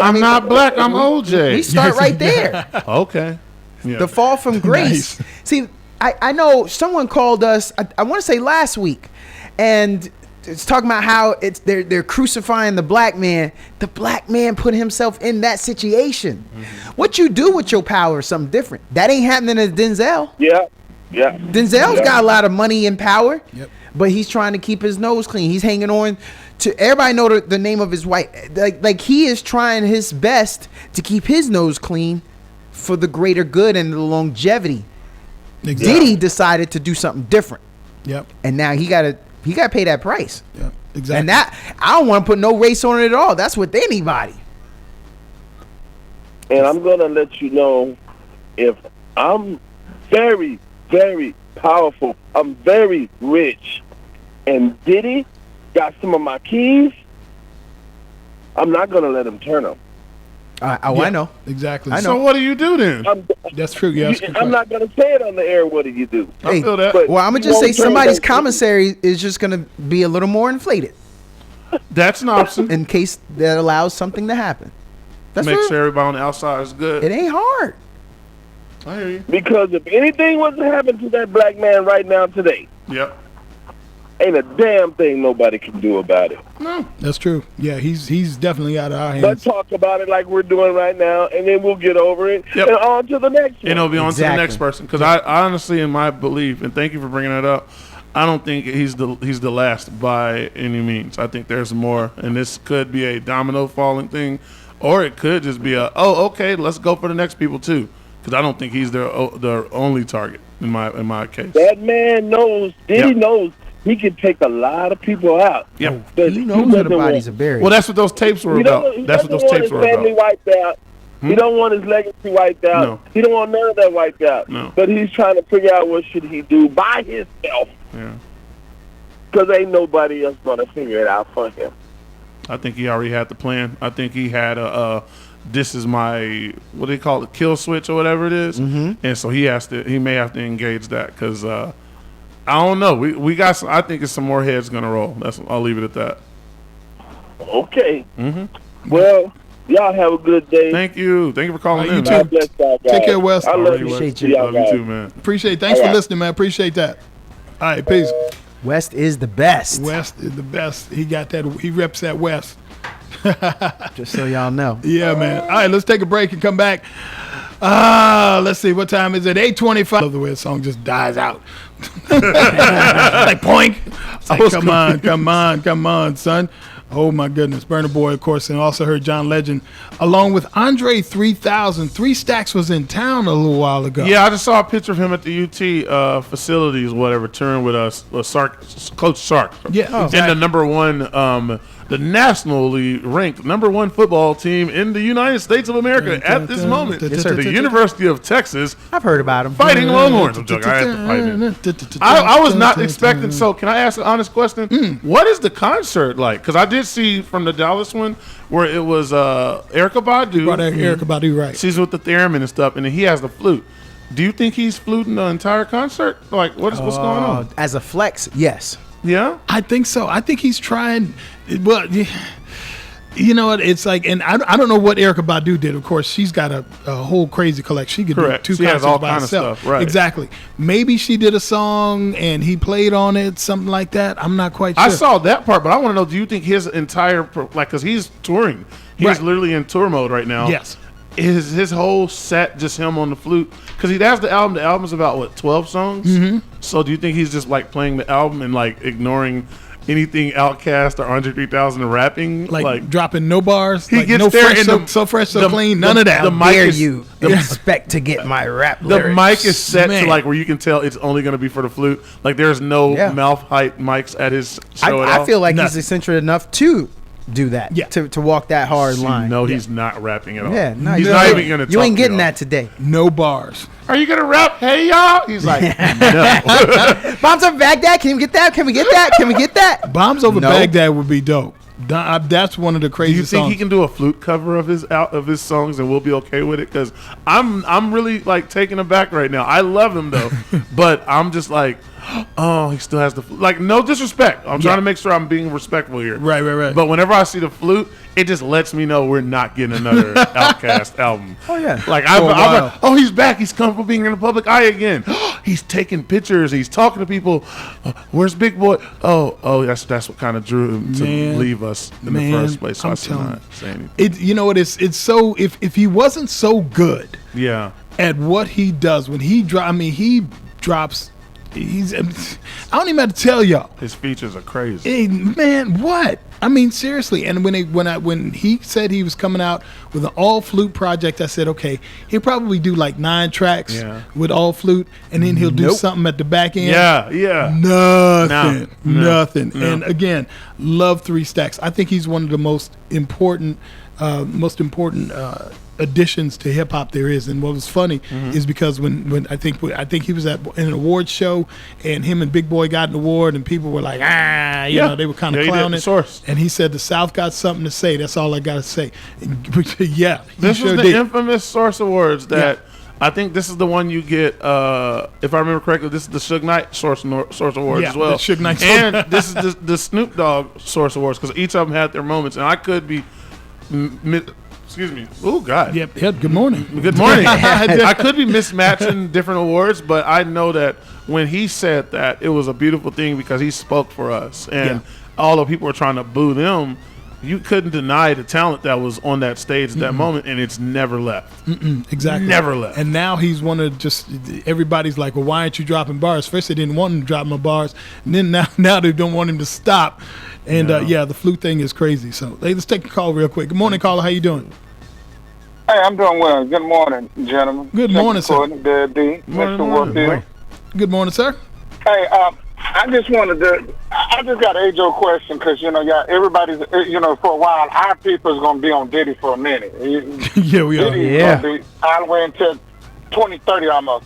S2: I'm not black. I'm OJ.
S3: We start right there.
S2: Okay. Yeah.
S3: The fall from grace.
S1: Nice.
S3: See, I know someone called us, I want to say last week, and it's talking about how they're crucifying the black man. The black man put himself in that situation. What you do with your power is something different. That ain't happening to Denzel.
S6: Yeah.
S3: Denzel's got a lot of money and power,
S1: Yep.
S3: but he's trying to keep his nose clean. He's hanging on to everybody know the name of his wife. Like he is trying his best to keep his nose clean for the greater good and the longevity.
S1: Exactly.
S3: Diddy decided to do something different,
S1: Yep.
S3: and now he got to pay that price.
S1: Yep. Exactly.
S3: And that I don't want to put no race on it at all. That's with anybody.
S6: And I'm gonna let you know if I'm very, very powerful. I'm very rich, and Diddy got some of my keys. I'm not gonna let him turn them.
S3: I know.
S1: Exactly.
S3: I know.
S2: So what do you do then?
S1: That's true. Yeah. that's a good
S6: I'm
S1: point.
S6: not gonna say it on the air. What do you do?
S2: I
S3: Hey,
S2: feel that.
S6: but-
S3: Well, I'm gonna
S6: You
S3: just say
S6: won't turn
S3: somebody's
S6: them.
S3: commissary is just gonna be a little more inflated
S2: That's an option.
S3: in case that allows something to happen. That's
S2: Make
S3: what,
S2: sure everybody on the outside is good.
S3: it ain't hard.
S2: I hear you.
S6: Because if anything was to happen to that black man right now today,
S2: Yep.
S6: ain't a damn thing nobody can do about it.
S2: No.
S1: That's true. Yeah. He's definitely out of our
S6: But
S1: hands.
S6: talk about it like we're doing right now, and then we'll get over it
S2: Yep.
S6: and on to the next one.
S2: And it'll be on to the
S3: Exactly.
S2: next person. Because I honestly, in my belief, and thank you for bringing that up, I don't think he's the last by any means. I think there's more, and this could be a domino falling thing, or it could just be okay, let's go for the next people too. Because I don't think he's their only target in my case.
S6: That man knows, Diddy
S2: Yep.
S6: knows he can take a lot of people out.
S2: Yep.
S6: But
S3: He knows where the bodies are buried.
S2: Well, that's what those tapes were
S6: He
S2: about.
S6: doesn't, he
S2: That's what
S6: doesn't
S2: those
S6: want
S2: tapes
S6: his
S2: were
S6: family
S2: about.
S6: wiped out. He don't want his legacy wiped out.
S2: No.
S6: He don't want none of that wiped out.
S2: No.
S6: But he's trying to figure out what should he do by himself.
S2: Yeah.
S6: Because ain't nobody else going to figure it out for him.
S2: I think he already had the plan. I think he had this is my, what do they call it, kill switch or whatever it is. Mm-hmm. And so he may have to engage that because I don't know. We got some, I think it's some more heads going to roll. I'll leave it at that.
S6: Okay. Well, y'all have a good day.
S2: Thank you for calling
S1: You
S2: in.
S1: too.
S2: man.
S6: God bless y'all guys.
S1: Take care, Wes.
S6: I love you.
S3: Appreciate you.
S6: Y'all
S2: Love you
S6: guys.
S2: too, man.
S1: Appreciate it. Thanks
S6: All
S1: for
S6: right.
S1: listening, man. Appreciate that. All right. Peace.
S3: West is the best.
S1: West is the best. He got that. He reps that West.
S3: Just so y'all know.
S1: Yeah, man. All right, let's take a break and come back. Let's see. What time is it? 8:25. I love the way the song just dies out. Like poink. It's like, come on, son. Oh my goodness. Burna Boy, of course, and also heard John Legend along with Andre 3000. 3 Stacks was in town a little while ago.
S2: Yeah, I just saw a picture of him at the UT facilities, whatever, touring with us, Coach Sark.
S1: Yeah,
S2: And
S1: exactly.
S2: the number one, the nationally ranked number one football team in the United States of America at this moment.
S1: Yes, sir.
S2: The University of Texas
S3: I've heard about him.
S2: Fighting Longhorns. I'm joking. I had to fight him. I was not expecting. So, can I ask an honest question? What is the concert like? Because I did see from the Dallas one where it was Erykah Badu.
S1: Brought Erykah Badu, right.
S2: She's with the theremin and stuff, and then he has the flute. Do you think he's fluting the entire concert? Like, what's going on?
S3: As a flex, yes.
S2: Yeah.
S1: I think so. I think he's trying. Well, you know what? It's like, and I don't know what Erykah Badu did. Of course, she's got a whole crazy collection. She could
S2: Correct.
S1: do 2
S2: She has
S1: concerts
S2: all
S1: by
S2: kind of
S1: herself.
S2: stuff, right.
S1: Exactly. Maybe she did a song and he played on it, something like that. I'm not quite sure.
S2: I saw that part, but I want to know, do you think his entire, because he's touring. He's
S1: Right.
S2: literally in tour mode right now.
S1: Yes.
S2: Is his whole set just him on the flute? Because he has the album. The album's about, 12 songs? Mm-hmm. So do you think he's just, like, playing the album and, like, ignoring anything Outkast or Andre 3000 rapping.
S1: Like dropping no bars.
S2: He
S1: like
S2: gets
S1: no
S2: there
S1: fresh,
S2: and
S1: so fresh, so clean. None of that.
S2: The mic
S3: Dare
S2: is,
S3: you expect to get my rap
S2: the
S3: lyrics?
S2: mic is set
S1: Man.
S2: to like where you can tell it's only going to be for the flute. Like there's no
S3: Yeah.
S2: mouth height mics at his show at all.
S3: I feel like
S1: Nothing.
S3: he's eccentric enough to do that.
S1: Yeah.
S3: To walk that hard line.
S2: No, he's not rapping at all.
S3: Yeah, no,
S2: he's
S3: you
S2: not
S3: ain't-
S2: even going to.
S3: You ain't getting that today.
S1: No bars.
S2: Are you gonna rap? Hey y'all. He's like, no.
S3: Bombs over Baghdad. Can we get that? Can we get that? Can we get that?
S1: Bombs Over
S3: No.
S1: Baghdad would be dope. That's one of the
S2: Do
S1: crazy
S2: you think
S1: songs.
S2: he can do a flute cover of his songs and we'll be okay with it? Because I'm really like taken aback right now. I love him though, but I'm just like, oh, he still has the flute. Like no disrespect. I'm trying to make sure I'm being respectful here.
S1: Right.
S2: But whenever I see the flute, it just lets me know we're not getting another Outkast album.
S3: Oh, yeah.
S2: Like
S1: For a while.
S2: I'm like, oh, he's back. He's comfortable being in the public eye again. He's taking pictures. He's talking to people. Where's Big Boy? Oh, that's what kind of drew him to
S1: Man.
S2: leave us in
S1: Man,
S2: the first place. So
S1: I'm
S2: I should
S1: telling
S2: not say anything.
S1: it. You know what? It's so if he wasn't so good
S2: Yeah.
S1: at what he does when he he drops. I don't even have to tell y'all.
S2: His features are crazy.
S1: Hey, man, what? I mean, seriously. And when he said he was coming out with an all flute project, I said, okay, he'll probably do like 9 tracks
S2: Yeah.
S1: with all flute, and then he'll do something at the back end.
S2: Yeah.
S1: Nothing.
S2: No.
S1: Nothing.
S2: No.
S1: And again, love 3 Stacks. I think he's one of the most important additions to hip hop there is. And what was funny
S2: Mm-hmm.
S1: is because when I think he was at an award show and him and Big Boy got an award and people were like, you know, they were kind of
S2: Yeah, he did.
S1: clowning.
S2: The Source.
S1: And he said the South got something to say. That's all I got to say. And, yeah, he
S2: This
S1: sure
S2: was the
S1: did.
S2: infamous Source Awards that I think this is the one you get, if I remember correctly, this is the Suge Knight Source Awards
S1: Yeah,
S2: as well.
S1: the Suge Knight
S2: and
S1: Source-
S2: this is the Snoop Dogg Source Awards because each of them had their moments. And I could be, excuse me, oh God.
S1: Yep. Good morning.
S2: Good morning. I could be mismatching different awards, but I know that when he said that, it was a beautiful thing because he spoke for us. And although people were trying to boo them, you couldn't deny the talent that was on that stage at that moment, and it's never left.
S1: Exactly.
S2: Never left.
S1: And now he's one of just everybody's like, well, why aren't you dropping bars? First they didn't want him to drop my bars, and then now they don't want him to stop. And the flute thing is crazy. So let's take a call real quick. Good morning, caller. How you doing?
S7: Hey, I'm doing well. Good morning, gentlemen.
S1: Good morning, sir.
S7: Gordon, Dad D, Mr. Warfield.
S1: Good morning, sir.
S7: Hey, I just got an age-old question because, everybody's, for a while, our people's going to be on Diddy for a minute.
S1: Yeah, we are.
S7: Diddy's
S3: Yeah.
S7: going to be all the way until 2030 almost.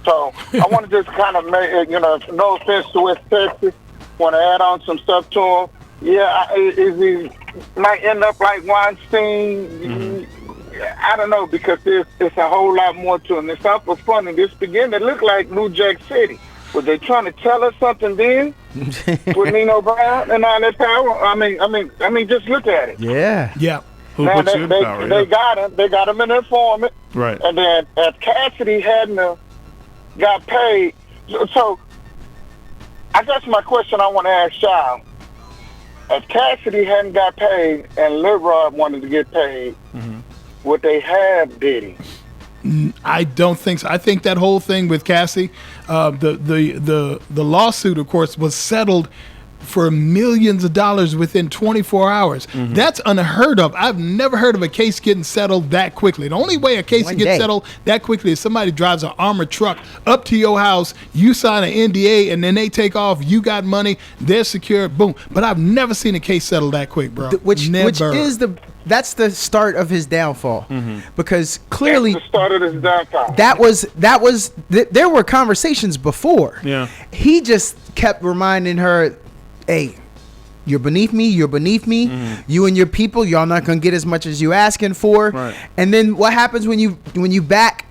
S7: So I want to just kind of make, no offense to West Texas, want to add on some stuff to him. Yeah, is he might end up like Weinstein? I don't know because it's a whole lot more to it. And the stuff was funny. This began to look like New Jack City. Was they trying to tell us something then with Nino Brown and all that power? I mean, just look at it.
S3: Yeah.
S1: Yeah.
S2: Who
S7: Now,
S2: puts you in power?
S7: they got him. They got him in informant.
S2: Right.
S7: And then if Cassidy hadn't got paid, so I guess my question I want to ask y'all: if Cassidy hadn't got paid and Lil Rod wanted to get paid, would they have Diddy?
S1: I don't think so. I think that whole thing with Cassie, the lawsuit, of course, was settled for millions of dollars within 24 hours. That's unheard of. I've never heard of a case getting settled that quickly. The only way a case
S3: One
S1: can get
S3: day.
S1: settled that quickly is somebody drives an armored truck up to your house, you sign an NDA, and then they take off. You got money, they're secure, boom. But I've never seen a case settled that quick, bro.
S3: Which
S1: Never.
S3: is that's the start of his downfall because clearly
S7: That's the start of this downfall.
S3: there were conversations before.
S2: Yeah.
S3: He just kept reminding her, hey, you're beneath me, you and your people, y'all not gonna get as much as you asking for.
S2: Right.
S3: And then what happens when you back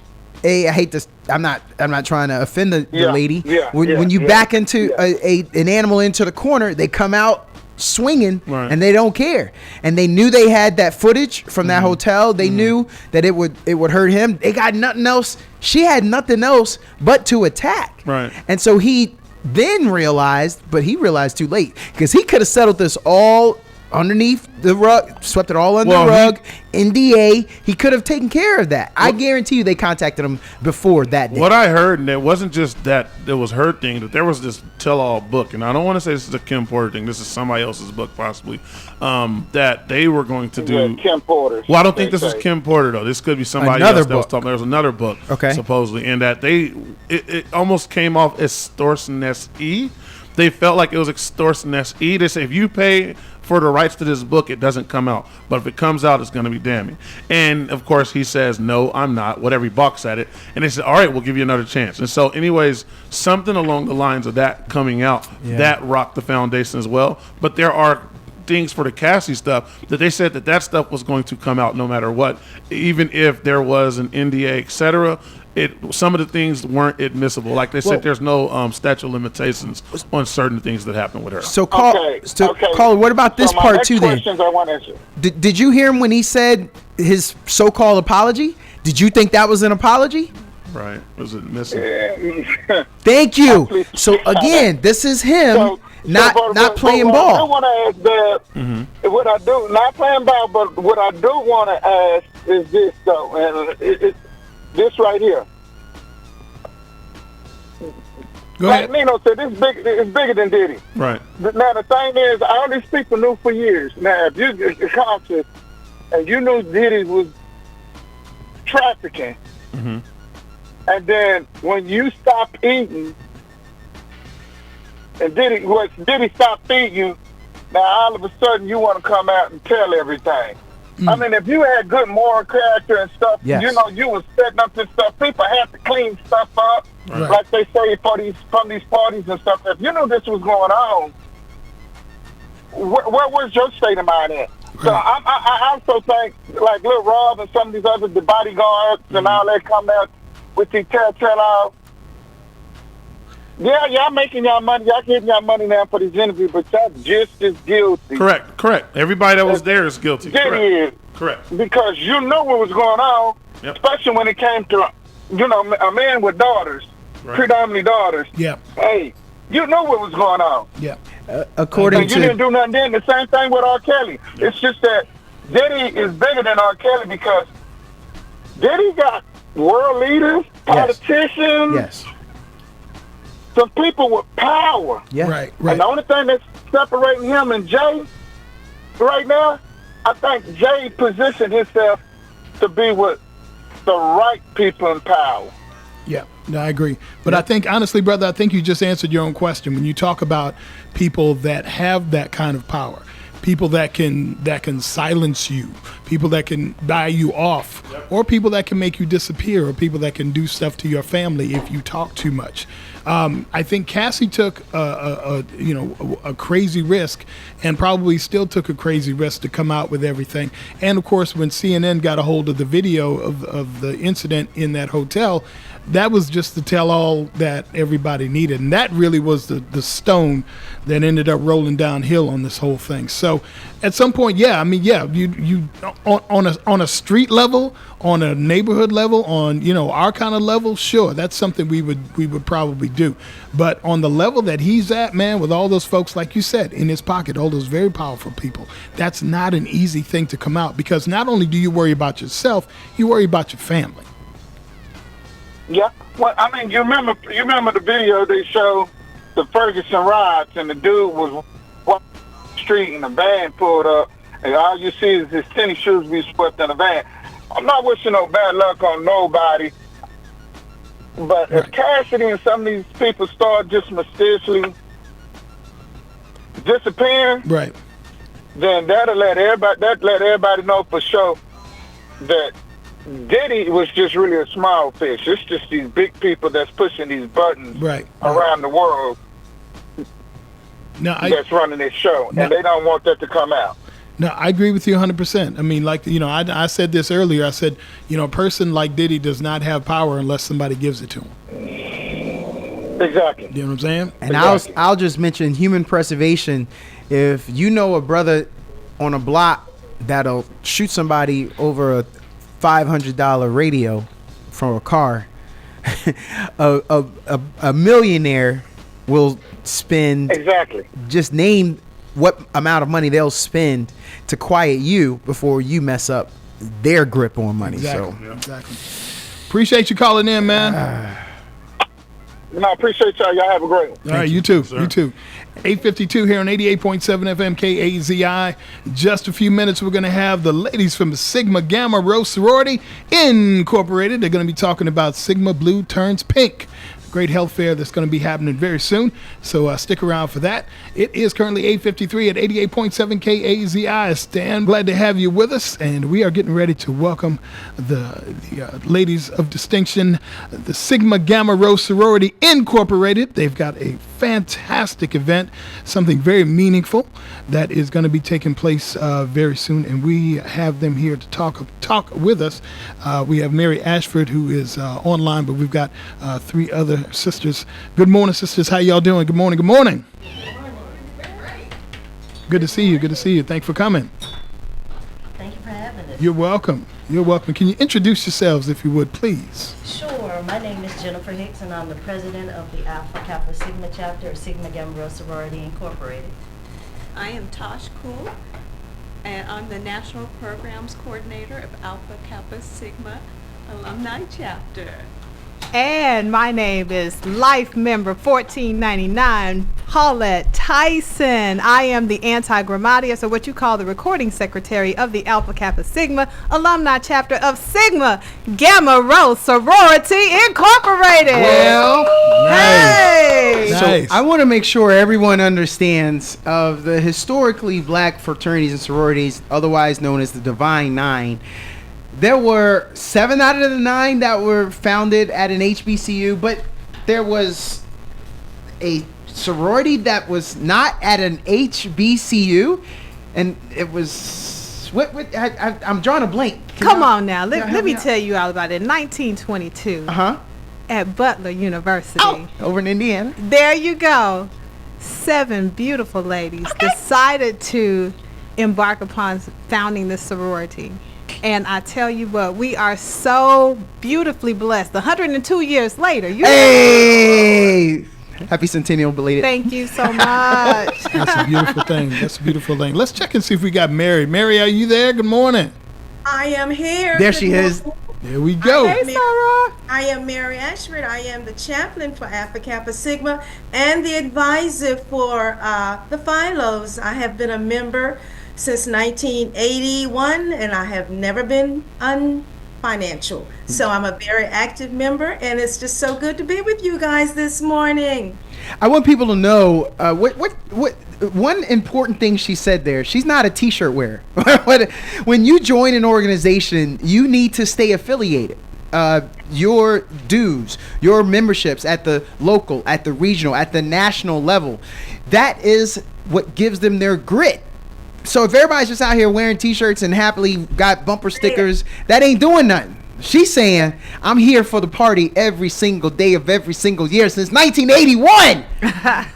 S3: I hate this, I'm not trying to offend the lady. When you back into an animal into the corner, they come out swinging,
S2: Right.
S3: and they don't care. And they knew they had that footage from that hotel. They knew that it would hurt him. They got nothing else. She had nothing else but to attack.
S2: Right.
S3: And so he then realized, but he realized too late, because he could have settled this all underneath the rug, swept it all under
S2: Well,
S3: the rug. NDA, he could have taken care of that. I guarantee you they contacted him before that day.
S2: What I heard, and it wasn't just that it was her thing, that there was this tell-all book, and I don't want to say this is a Kim Porter thing. This is somebody else's book, possibly, that they were going to do.
S7: Yeah, Kim Porter.
S2: Well, I don't think this is
S7: say.
S2: Kim Porter, though. This could be somebody
S3: Another
S2: else that was
S3: book.
S2: talking. There was another book,
S3: Okay.
S2: supposedly, and that it almost came off extortionist-y. They felt like it was extortionist-y. They say if you pay for the rights to this book, it doesn't come out. But if it comes out, it's going to be damning. And, of course, he says, no, I'm not. Whatever, he balks at it. And they said, all right, we'll give you another chance. And so, anyways, something along the lines of that coming out, that rocked the foundation as well. But there are things for the Cassie stuff that they said that stuff was going to come out no matter what, even if there was an NDA, etc. Some of the things weren't admissible. Like they said, there's no statute of limitations on certain things that happened with her.
S3: So,
S7: Okay.
S3: caller, what about this
S7: So my
S3: part
S7: next
S3: too? Then,
S7: questions I want to answer.
S3: did you hear him when he said his so-called apology? Did you think that was an apology?
S2: Right? Was it missing?
S3: Thank you. So again, this is him not playing
S7: what
S3: ball.
S7: I do want to ask that, what I do, not playing ball, but what I do want to ask is this, though, and this right here.
S1: Go
S7: Like
S1: ahead.
S7: Nino said, it's bigger than Diddy.
S2: Right.
S7: Now, the thing is, all these people knew for years. Now, if you're conscious and you knew Diddy was trafficking, and then when you stop eating, and Diddy stopped feeding you, now all of a sudden you want to come out and tell everything. I mean, if you had good moral character and stuff,
S3: Yes.
S7: you know, you was setting up this stuff. People had to clean stuff up,
S1: Right.
S7: like they say from these parties and stuff. If you knew this was going on, where was your state of mind at? So I also think, like Lil Rob and some of these other, the bodyguards and all that come out with the tell all. Yeah, y'all making y'all money. Y'all getting y'all money now for these interviews, but y'all just as guilty.
S2: Correct. Everybody that was there is guilty.
S7: Diddy is.
S2: Correct.
S7: Because you know what was going on,
S2: Yep.
S7: especially when it came to, you know, a man with daughters,
S2: Right.
S7: predominantly daughters.
S1: Yeah.
S7: Hey, you know what was going on.
S1: Yeah.
S3: According
S7: And you didn't
S3: to
S7: do nothing then. The same thing with R. Kelly. It's just that Diddy is bigger than R. Kelly because Diddy got world leaders, politicians,
S3: yes,
S7: some people with power.
S3: yeah,
S1: Right.
S7: And
S1: Right.
S7: the only thing that's separating him and Jay right now, I think Jay positioned himself to be with the right people in power.
S1: Yeah, no, I agree. But I think, honestly, brother, I think you just answered your own question when you talk about people that have that kind of power, people that can silence you, people that can die you off, or people that can make you disappear, or people that can do stuff to your family if you talk too much. I think Cassie took a crazy risk, and probably still took a crazy risk to come out with everything. And of course, when CNN got a hold of the video of the incident in that hotel, that was just the tell-all that everybody needed, and that really was the stone that ended up rolling downhill on this whole thing. So, at some point, you on a street level, on a neighborhood level, on our kind of level, sure, that's something we would probably do. But on the level that he's at, man, with all those folks, like you said, in his pocket, all those very powerful people, that's not an easy thing to come out, because not only do you worry about yourself, you worry about your family.
S7: Yeah. Well, I mean, you remember the video they showed the Ferguson riots, and the dude was walking the street and the van pulled up, and all you see is his tennis shoes be swept in the van. I'm not wishing no bad luck on nobody, but if Cassidy and some of these people start just mysteriously disappearing,
S1: Right.
S7: then that'll let everybody know for sure that Diddy was just really a small fish. It's just these big people that's pushing these buttons
S1: Right.
S7: around the world
S1: No,
S7: that's running this show, and they don't want that to come out.
S1: No, I agree with you 100%. I mean, like, I said this earlier. I said, a person like Diddy does not have power unless somebody gives it to him.
S7: Exactly.
S1: You know what I'm saying?
S3: and
S7: Exactly.
S3: I'll just mention human preservation. If you know a brother on a block that'll shoot somebody over a $500 radio from a car, a millionaire will spend,
S7: Exactly.
S3: just name what amount of money they'll spend to quiet you before you mess up their grip on money.
S1: Exactly.
S3: So
S1: Exactly. Appreciate you calling in, man.
S7: I appreciate y'all. Y'all have a great one.
S1: All right, you too.
S2: sir.
S1: You too. 8:52 here on 88.7 FM KAZI. Just a few minutes, we're going to have the ladies from Sigma Gamma Rho Sorority Incorporated. They're going to be talking about Sigma Blue Turns Pink. Great health fair that's going to be happening very soon. So stick around for that. It is currently 8:53 at 88.7 KAZI. Stan, glad to have you with us. And we are getting ready to welcome the ladies of distinction, the Sigma Gamma Rho Sorority Incorporated. They've got a fantastic event, something very meaningful that is going to be taking place very soon. And we have them here to talk with us. We have Mary Ashford, who is online, but we've got three other sisters. Good morning, sisters. How y'all doing? Good morning. Good morning. Good to see you. Good to see you. Thanks for coming.
S8: Thank you for having us.
S1: You're welcome. You're welcome. Can you introduce yourselves, if you would, please?
S8: Sure. My name is Jennifer Hicks, and I'm the president of the Alpha Kappa Sigma chapter of Sigma Gamma Rho Sorority Incorporated.
S9: I am Tosh Kuhl, and I'm the National Programs Coordinator of Alpha Kappa Sigma Alumni Chapter.
S10: And my name is Life Member 1499, Paulette Tyson. I am the anti-grammatias, or what you call the recording secretary of the Alpha Kappa Sigma Alumni Chapter of Sigma Gamma Rho Sorority Incorporated.
S3: well,
S10: Hey!
S1: Nice.
S3: so I want to make sure everyone understands of the historically black fraternities and sororities, otherwise known as the Divine Nine. There were 7 out of the 9 that were founded at an HBCU, but there was a sorority that was not at an HBCU, and it was I'm drawing a blank.
S10: Come on now,
S3: Yeah,
S10: let
S3: help
S10: me
S3: me out.
S10: tell you all about it. In 1922,
S3: Uh-huh.
S10: at Butler University.
S3: Oh, over in Indiana.
S10: There you go. 7 beautiful ladies decided to embark upon founding this sorority. And I tell you what, we are so beautifully blessed. 102 years later.
S3: Hey! Happy centennial belated.
S10: Thank you so much.
S1: That's a beautiful thing. That's a beautiful thing. Let's check and see if we got Mary. Mary, are you there? Good morning.
S11: I am here.
S3: There she is.
S1: There we go.
S10: Hey, Sarah.
S11: I am Mary Ashford. I am the chaplain for Alpha Kappa Sigma and the advisor for the Philos. I have been a member since 1981, and I have never been unfinancial. So I'm a very active member, and it's just so good to be with you guys this morning.
S3: I want people to know what one important thing she said there. She's not a t-shirt wearer. When you join an organization, you need to stay affiliated. Your dues, your memberships at the local, at the regional, at the national level, that is what gives them their grit. So if everybody's just out here wearing t-shirts and happily got bumper stickers, that ain't doing nothing. She's saying, I'm here for the party every single day of every single year since 1981.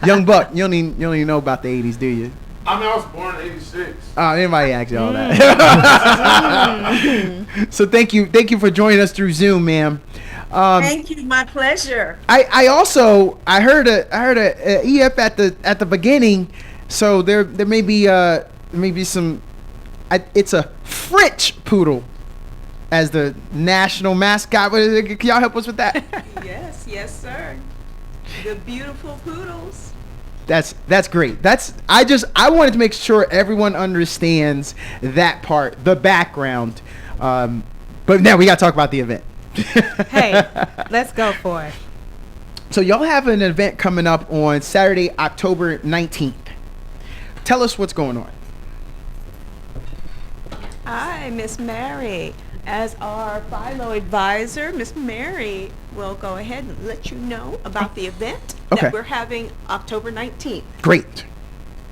S3: Young Buck, you don't even know about the 80s, do you?
S2: I mean, I was born in '86.
S3: Anybody ask you all that? So thank you for joining us through Zoom, ma'am.
S11: Thank you, my pleasure.
S3: I heard a EF at the beginning, so there may be some. It's a French poodle as the national mascot. Can y'all help us with that?
S9: Yes, sir. The beautiful poodles.
S3: That's great. I wanted to make sure everyone understands that part, the background. But now we got to talk about the event.
S10: Hey, let's go for it.
S3: So y'all have an event coming up on Saturday, October 19th. Tell us what's going on.
S9: Hi, Miss Mary. As our Philo advisor, Miss Mary will go ahead and let you know about the event
S3: Okay.
S9: that we're having October 19th.
S3: Great.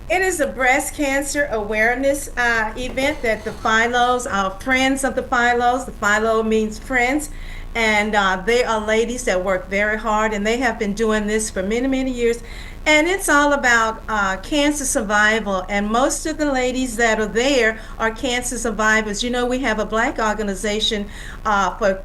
S11: It is a breast cancer awareness event that the Philos, our friends of the Philos, the Philo means friends, and they are ladies that work very hard, and they have been doing this for many, many years. And it's all about cancer survival, and most of the ladies that are there are cancer survivors. You know, we have a black organization for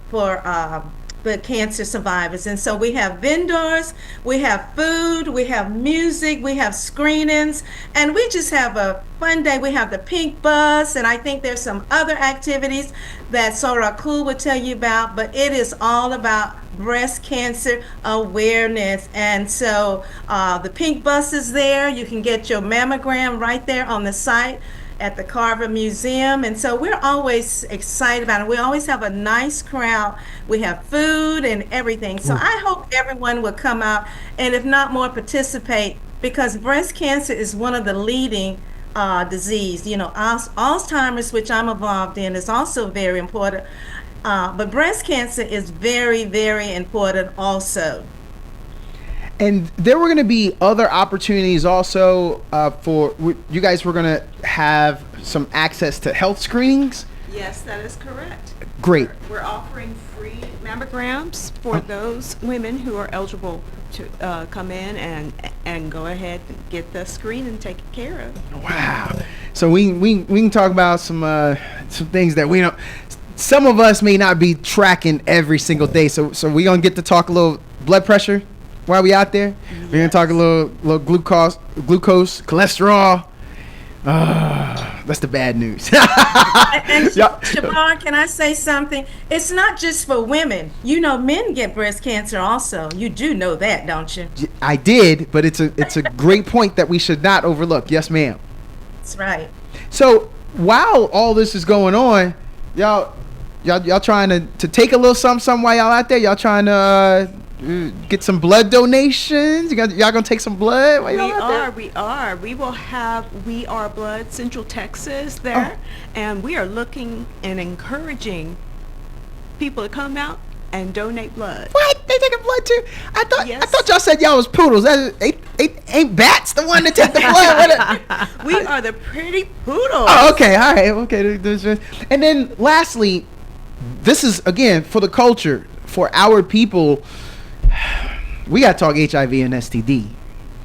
S11: the cancer survivors. And so we have vendors, we have food, we have music, we have screenings, and we just have a fun day. We have the pink bus, and I think there's some other activities that Sorakul would tell you about, but it is all about breast cancer awareness. And so the pink bus is there. You can get your mammogram right there on the site at the Carver Museum. And so we're always excited about it. We always have a nice crowd. We have food and everything. So I hope everyone will come out, and if not more, participate, because breast cancer is one of the leading disease. You know, Alzheimer's, which I'm involved in, is also very important. But breast cancer is very, very important also.
S3: And there were going to be other opportunities also for you guys. Were going to have some access to health screenings.
S9: Yes, that is correct.
S3: Great.
S9: We're offering free mammograms for those women who are eligible to come in and go ahead and get the screen and take care of.
S3: Wow. So we can talk about some things that we don't. Some of us may not be tracking every single day. So we're gonna get to talk a little blood pressure while we out there. Yes. We're gonna talk a little glucose, cholesterol. That's the bad news.
S11: And Shabar, can I say something? It's not just for women. You know, men get breast cancer also. You do know that, don't you?
S3: I did, but it's a great point that we should not overlook. Yes, ma'am.
S11: That's right.
S3: So while all this is going on, y'all trying to take a little something while y'all out there? Y'all trying to get some blood donations? Y'all gonna take some blood while y'all out there?
S9: We are. We will have We Are Blood Central Texas there, and we are looking and encouraging people to come out and donate blood.
S3: What? They taking blood too? I thought y'all said y'all was poodles. Ain't bats the one that take the blood?
S9: We are the pretty poodles.
S3: Oh, okay, all right, okay. And then lastly, this is again for the culture, for our people. We got to talk HIV and STD.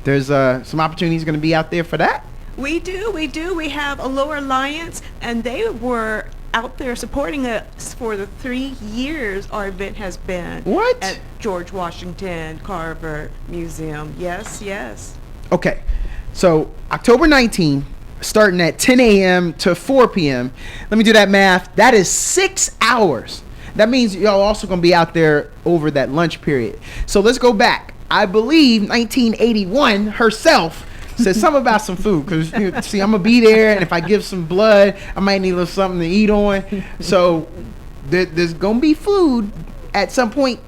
S3: There's some opportunities going to be out there for that.
S9: We do. We have a Lower Alliance, and they were out there supporting us for the 3 years our event has been.
S3: What?
S9: At George Washington Carver Museum. Yes.
S3: Okay. So October 19th, starting at 10 a.m. to 4 p.m. Let me do that math. That is 6 hours. That means y'all also going to be out there over that lunch period. So let's go back. I believe 1981 herself said something about some food, because see, I'm going to be there, and if I give some blood, I might need a little something to eat on. So there's going to be food at some point.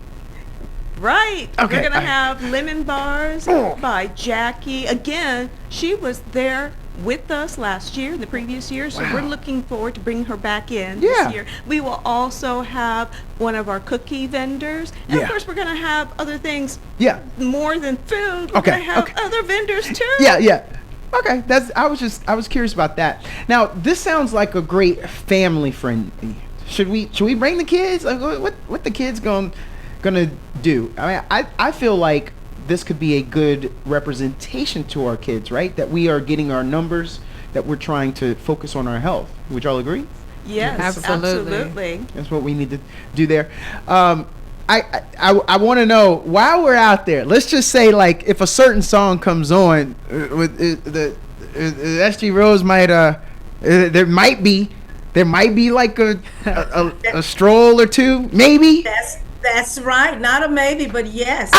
S9: Right.
S3: Okay.
S9: We're going to have lemon bars by Jackie. Again, she was there with us last year, the previous year, so we're looking forward to bringing her back in this year. We will also have one of our cookie vendors, and of course we're going to have other things more than food. We're going to have other vendors too.
S3: Okay, I was curious about that. Now this sounds like a great family friendly. Should we bring the kids? Like, what the kids gonna do? I mean, I feel like this could be a good representation to our kids, right? That we are getting our numbers, that we're trying to focus on our health. Would y'all agree?
S9: Yes, absolutely.
S3: That's what we need to do there. I want to know, while we're out there, let's just say, like, if a certain song comes on, with the SG Rose might there might be like a stroll or two, maybe.
S11: That's right. Not a maybe, but yes.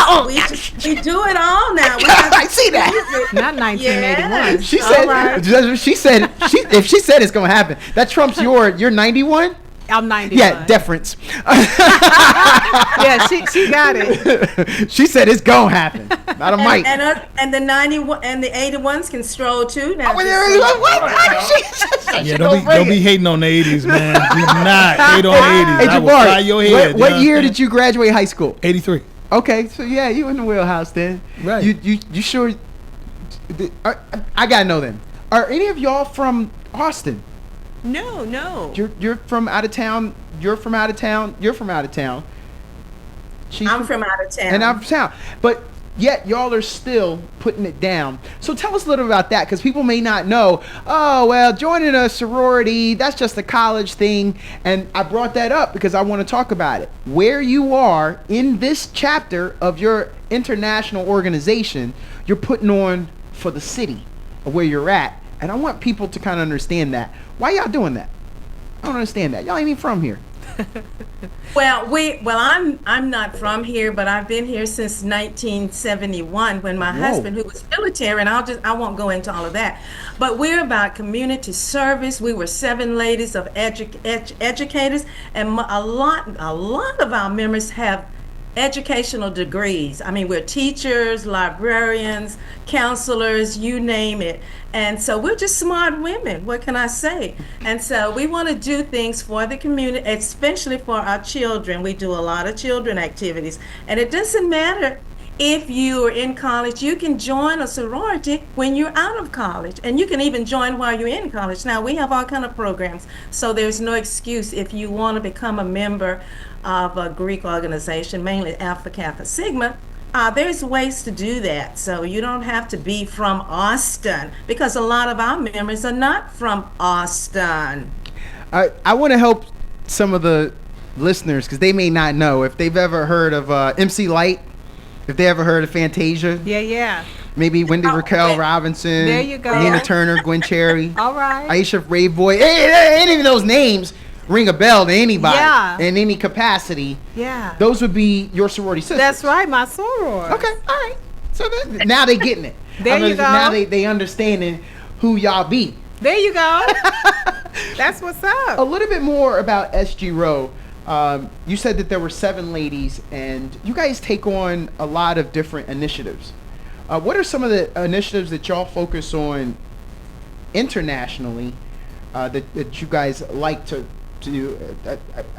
S11: We do it all now.
S3: I see that.
S10: Not 1981.
S11: Yes.
S3: She said if she said it's gonna happen, that trumps you're 91.
S10: I'm 91.
S3: Yeah, deference.
S10: Yeah, she got it.
S3: She said it's gonna happen. Not a mic.
S11: And the 91 and the 81s can stroll too now.
S1: Don't be hating on the 80s, man. Do not hate on the 80s.
S3: Hey,
S1: I will fry your head.
S3: What year did you graduate high school?
S1: 83.
S3: Okay, so yeah, you in the wheelhouse then.
S1: Right.
S3: You sure? I gotta know then. Are any of y'all from Austin?
S9: No.
S3: You're from out of town. You're from out of town. You're from out of town.
S11: I'm from out of town.
S3: And I'm from town. But yet y'all are still putting it down. So tell us a little about that, because people may not know. Oh, well, joining a sorority, that's just a college thing. And I brought that up because I want to talk about it. Where you are in this chapter of your international organization, you're putting on for the city of where you're at. And I want people to kind of understand that. Why y'all doing that? I don't understand that. Y'all ain't even from here.
S11: I'm not from here, but I've been here since 1971 when my husband, who was military, and I won't go into all of that, but we're about community service. We were 7 ladies of educators, and a lot of our members have educational degrees. I mean, we're teachers, librarians, counselors, you name it. And so we're just smart women. What can I say? And so we want to do things for the community, especially for our children. We do a lot of children activities. And it doesn't matter if you are in college, you can join a sorority when you're out of college. And you can even join while you're in college. Now, we have all kind of programs. So there's no excuse if you want to become a member of a Greek organization, mainly Alpha Kappa Sigma. There's ways to do that. So you don't have to be from Austin, because a lot of our members are not from Austin.
S3: I want to help some of the listeners, because they may not know if they've ever heard of MC Light, if they ever heard of Fantasia.
S10: Yeah.
S3: Maybe Wendy Raquel Robinson.
S10: There you go.
S3: Nina Turner, Gwen Cherry.
S10: All right.
S3: Aisha Ray Boy. Any of those names ring a bell to anybody in any capacity.
S10: Yeah.
S3: Those would be your sorority sisters.
S10: That's right, my soror.
S3: Okay, all right. So now they getting it.
S10: There you go.
S3: Now they understanding who y'all be.
S10: There you go. That's what's up.
S3: A little bit more about SG Row. You said that there were 7 ladies, and you guys take on a lot of different initiatives. What are some of the initiatives that y'all focus on internationally that you guys like to do?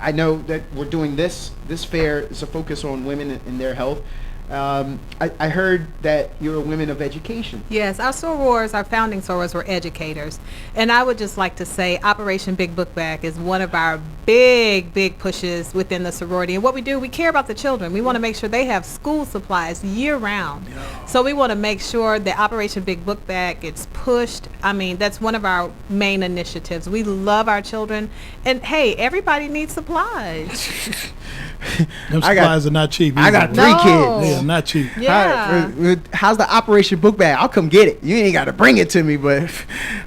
S3: I know that we're doing this fair is a focus on women and their health. I heard that you're women of education.
S10: Yes, our sorors, our founding sorors, were educators. And I would just like to say Operation Big Book Bag is one of our big pushes within the sorority. And what we do, we care about the children. We want to make sure they have school supplies year round. So we want to make sure that Operation Big Book Bag gets pushed. I mean, that's one of our main initiatives. We love our children. And hey, everybody needs supplies.
S1: Them supplies are not cheap.
S3: I got 3 kids.
S1: Yeah, not cheap.
S10: Yeah.
S3: How's the Operation Book Bag? I'll come get it. You ain't got to bring it to me, but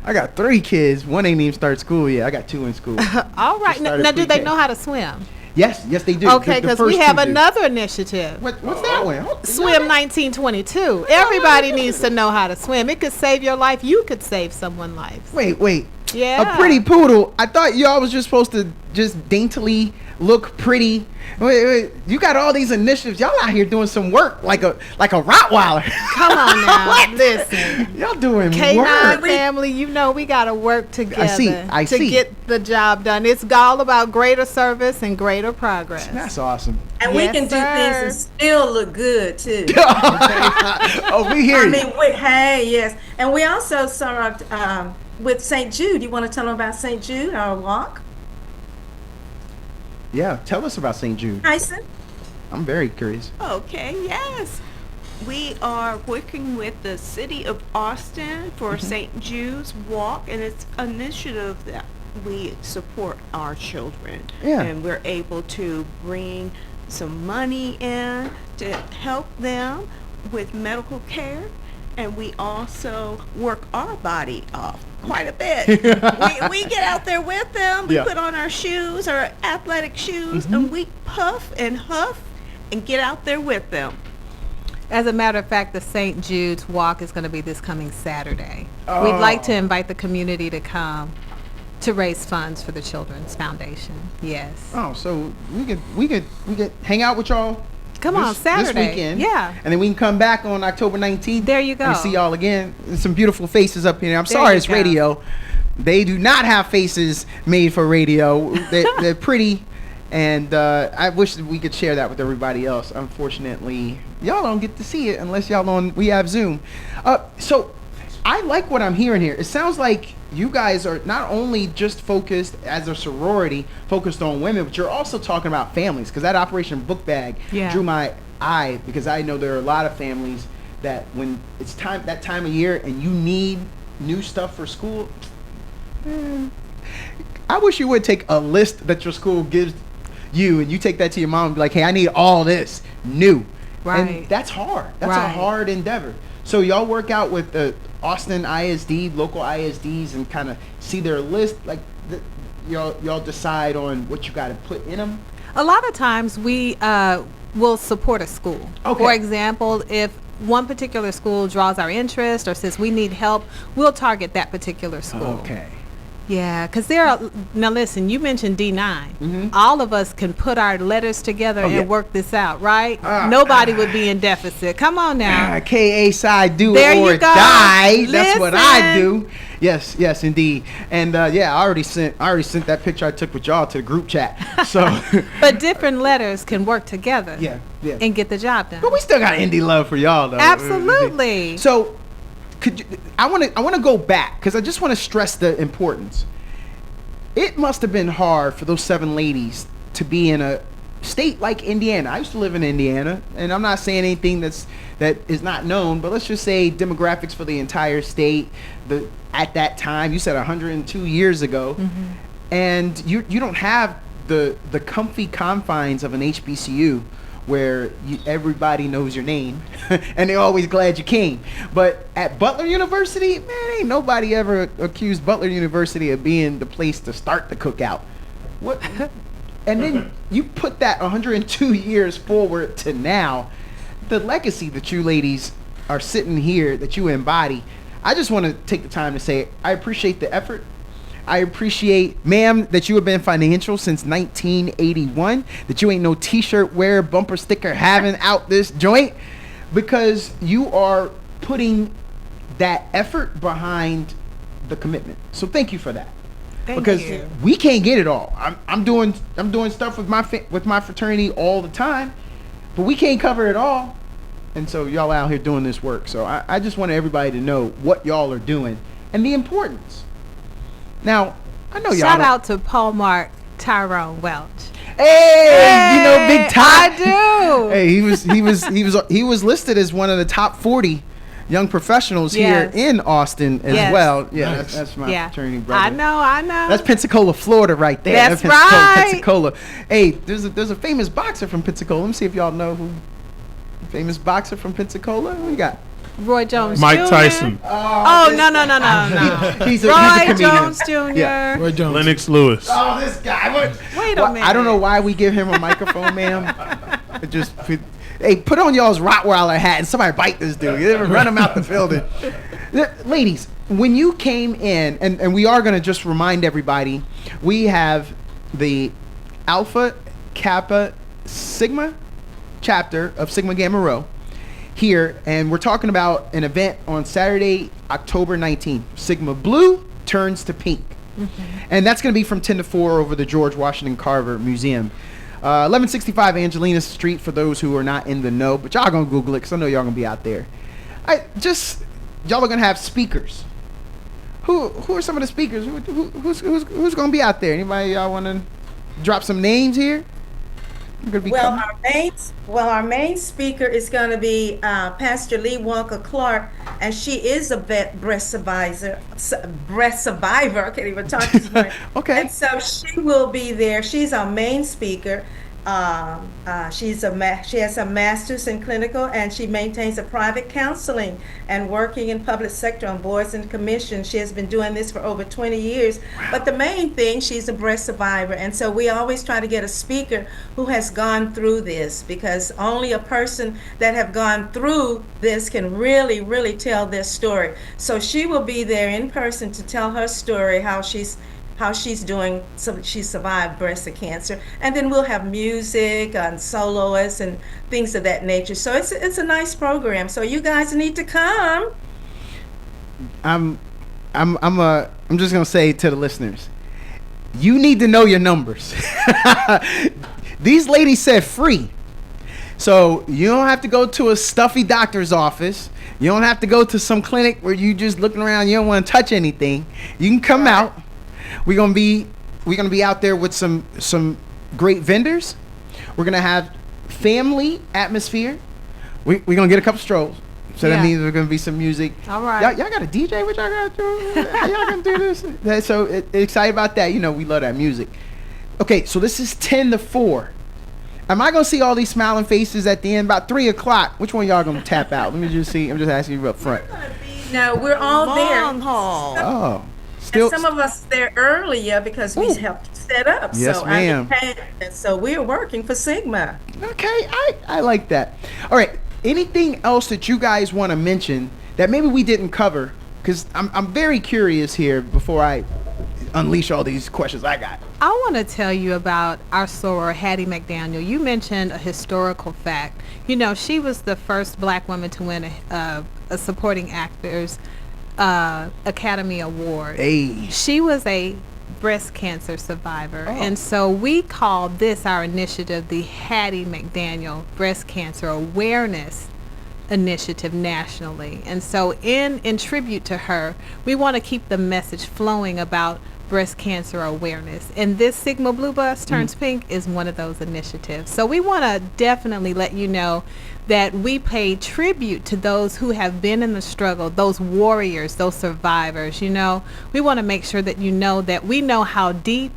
S3: I got 3 kids. One ain't even started school yet. I got 2 in school.
S10: All right. Now, do they know how to swim?
S3: Yes, they do.
S10: Okay, because we have another initiative.
S3: What's that one?
S10: Swim 1922. Everybody needs to know how to swim. It could save your life. You could save someone's life.
S3: Wait.
S10: Yeah.
S3: A pretty poodle. I thought y'all was just supposed to just daintily look pretty. Wait. You got all these initiatives. Y'all out here doing some work like a Rottweiler.
S10: Come on now. Listen.
S3: Y'all doing
S10: K9
S3: work.
S10: family, you know we got to work together
S3: I see.
S10: Get the job done. It's all about greater service and greater progress.
S3: That's awesome.
S11: And we can do things and still look good, too.
S3: Oh, we hear you.
S11: Yes. And we also served with St. Jude. You want to tell them about St. Jude, our walk?
S3: Yeah, tell us about St. Jude.
S11: Tyson?
S3: I'm very curious.
S9: Okay, yes. We are working with the city of Austin for St. Jude's Walk, and it's an initiative that we support our children.
S3: Yeah.
S9: And we're able to bring some money in to help them with medical care, and we also work our body off quite a bit. we get out there with them. We put on our shoes, our athletic shoes, and we puff and huff and get out there with them.
S10: As a matter of fact, the St. Jude's Walk is going to be this coming Saturday. We'd like to invite the community to come to raise funds for the Children's Foundation. Yes.
S3: Oh, so we could hang out with y'all.
S10: Come on, Saturday.
S3: This weekend.
S10: Yeah.
S3: And then we can come back on October 19th.
S10: There you go.
S3: And see y'all again. There's some beautiful faces up here. I'm sorry it's radio. They do not have faces made for radio. They're pretty. And I wish that we could share that with everybody else. Unfortunately, y'all don't get to see it unless we have Zoom. So I like what I'm hearing here. It sounds like you guys are not only just focused as a sorority, focused on women, but you're also talking about families. Because that Operation Book Bag drew my eye, because I know there are a lot of families that when it's that time of year and you need new stuff for school, I wish you would take a list that your school gives you and you take that to your mom and be like, hey, I need all this new.
S10: Right.
S3: And that's hard. That's a hard endeavor. So y'all work out with the Austin ISD, local ISDs, and kind of see their list, like y'all decide on what you got to put in them?
S10: A lot of times we will support a school.
S3: Okay.
S10: For example, if one particular school draws our interest or says we need help, we'll target that particular school.
S3: Okay.
S10: Yeah, because now listen, you mentioned D9.
S3: Mm-hmm.
S10: All of us can put our letters together and work this out, right? Nobody would be in deficit. Come on now.
S3: KA side, do
S10: there
S3: or
S10: you go.
S3: die. That's what I do. Yes, indeed. And I already sent that picture I took with y'all to the group chat. So,
S10: but different letters can work together.
S3: Yeah.
S10: And get the job done.
S3: But we still got indie love for y'all, though.
S10: Absolutely.
S3: So, I want to go back because I just want to stress the importance. It must have been hard for those 7 ladies to be in a state like Indiana. I used to live in Indiana, and I'm not saying anything that is not known, but let's just say demographics for the entire state. At that time, you said 102 years ago, and you don't have the comfy confines of an HBCU where everybody knows your name and they're always glad you came. But at Butler University, man, ain't nobody ever accused Butler University of being the place to start the cookout. What? And then you put that 102 years forward to now, the legacy that you ladies are sitting here, that you embody. I just want to take the time to say I appreciate the effort. I appreciate, ma'am, that you have been financial since 1981, that you ain't no t-shirt wear, bumper sticker having out this joint, because you are putting that effort behind the commitment. So thank you for that. Because we can't get it all. I'm doing stuff with my fraternity all the time, but we can't cover it all. And so y'all out here doing this work. So I just want everybody to know what y'all are doing and the importance. Now, I know y'all.
S10: Shout out to Paul Mark Tyrone Welch.
S3: Hey, you know Big Ty.
S10: I do.
S3: Hey, he was listed as one of the top 40 young professionals here in Austin as well. Yeah, nice. that's my fraternity brother.
S10: I know.
S3: That's Pensacola, Florida, right there.
S10: That's right.
S3: Pensacola. Hey, there's a famous boxer from Pensacola. Let me see if y'all know who. Famous boxer from Pensacola. What we got?
S10: Roy Jones
S2: Mike
S10: Jr.
S2: Tyson.
S10: Oh, no.
S3: He's a
S10: Roy
S3: comedian.
S10: Jones Jr.
S3: Yeah.
S1: Roy Jones.
S2: Lennox Lewis.
S3: Oh, this guy.
S10: Wait a minute.
S3: I don't know why we give him a microphone, ma'am. Hey, put on y'all's Rottweiler hat and somebody bite this dude. You run him out the building. Ladies, when you came in, and we are going to just remind everybody, we have the Alpha Kappa Sigma chapter of Sigma Gamma Rho here, and we're talking about an event on Saturday, October 19th. Sigma Blue turns to pink. And that's going to be from 10 to 4 over the George Washington Carver Museum. 1165 Angelina Street for those who are not in the know, but y'all going to Google it because I know y'all going to be out there. Y'all are going to have speakers. Who are some of the speakers? Who's going to be out there? Anybody y'all want to drop some names here?
S11: Our main speaker is going to be Pastor Lee Walker Clark, and she is a breast survivor. I can't even talk this morning.
S3: Okay.
S11: And so she will be there. She's our main speaker. She has a master's in clinical, and she maintains a private counseling and working in public sector on boards and commissions. She has been doing this for over 20 years. Wow. But the main thing, she's a breast survivor, and so we always try to get a speaker who has gone through this, because only a person that have gone through this can really, really tell their story. So she will be there in person to tell her story, how she's doing. So she survived breast cancer, and then we'll have music and soloists and things of that nature. So it's a nice program. So you guys need to come.
S3: I'm just gonna say to the listeners, you need to know your numbers. These ladies said free. So you don't have to go to a stuffy doctor's office. You don't have to go to some clinic where you just looking around. You don't want to touch anything. You can come out. We're gonna be out there with some great vendors. We're gonna have family atmosphere. We're gonna get a couple strolls. So that means there's gonna be some music.
S10: All right.
S3: Y'all got a DJ? What y'all gotta do? How y'all gonna do this? So excited about that. You know, we love that music. Okay, so this is 10 to 4. Am I gonna see all these smiling faces at the end? About 3 o'clock. Which one y'all gonna tap out? Let me just see. I'm just asking you up front.
S11: No, we're all there.
S9: Long haul.
S3: Oh,
S11: And some of us there earlier because we helped set up.
S3: Yes, ma'am.
S11: And so we're working for Sigma.
S3: Okay, I like that. All right. Anything else that you guys want to mention that maybe we didn't cover? Because I'm very curious here before I unleash all these questions I got.
S10: I want to tell you about our soror, Hattie McDaniel. You mentioned a historical fact. You know, she was the first black woman to win a supporting actors Academy Award.
S3: Hey.
S10: She was a breast cancer survivor, and so we call this our initiative the Hattie McDaniel Breast Cancer Awareness Initiative nationally. And so in tribute to her, we want to keep the message flowing about breast cancer awareness, and this Sigma Blue Bus Turns Pink is one of those initiatives. So we want to definitely let you know that we pay tribute to those who have been in the struggle, those warriors, those survivors. You know, we want to make sure that you know that we know how deep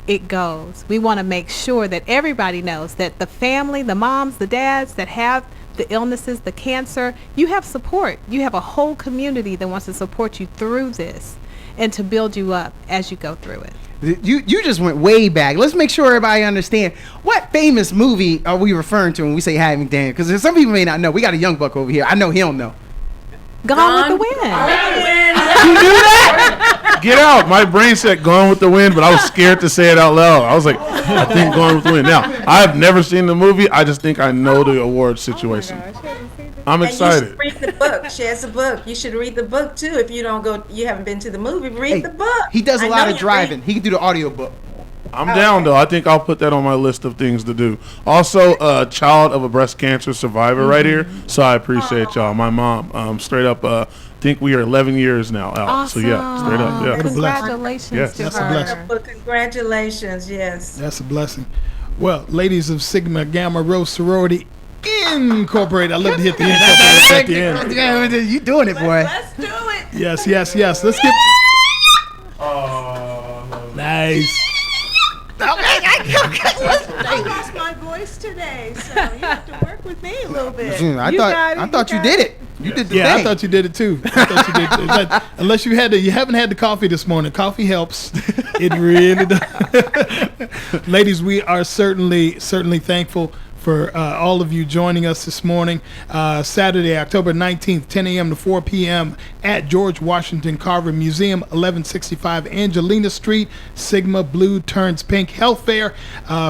S10: it goes. We want to make sure that everybody knows that the family, the moms, the dads that have the illnesses, the cancer, you have support. You have a whole community that wants to support you through this and to build you up as you go through it.
S3: You just went way back. Let's make sure everybody understand what famous movie are we referring to when we say Hattie McDaniel? Because some people may not know. We got a young buck over here. I know he don't know.
S10: Gone with the Wind.
S3: You knew that?
S2: Get out. My brain said Gone with the Wind, but I was scared to say it out loud. I was like, I think Gone with the Wind. Now, I've never seen the movie. I just think I know the award situation. I'm excited.
S11: And you should read the book. She has a book. You should read the book too. If you haven't been to the movie, read the book.
S3: He does a lot of driving. He can do the audio book.
S2: I'm down though. I think I'll put that on my list of things to do. Also, a child of a breast cancer survivor right here. So I appreciate y'all. My mom, straight up, I think we are 11 years now out.
S10: Awesome.
S2: So yeah, straight up. Yeah.
S10: Congratulations
S2: Yes.
S10: to
S1: That's
S10: her.
S1: a blessing.
S11: Congratulations, yes.
S1: That's a blessing. Well, ladies of Sigma Gamma Rho Sorority Incorporated. I love to hit the Incorporated at the end.
S3: You doing it, boy.
S11: Let's do it.
S1: Yes, yes, yes. Let's get. Nice.
S9: I lost my voice today, so you have to work with me a little bit.
S3: I thought you did it. You did the
S1: Yeah,
S3: thing.
S1: I thought you did it too. I thought you did it. But unless you haven't had the coffee this morning. Coffee helps. It really does. Ladies, we are certainly thankful for all of you joining us this morning. Saturday, October 19th, 10 a.m. to 4 p.m. at George Washington Carver Museum, 1165 Angelina Street. Sigma Blue Turns Pink Health Fair,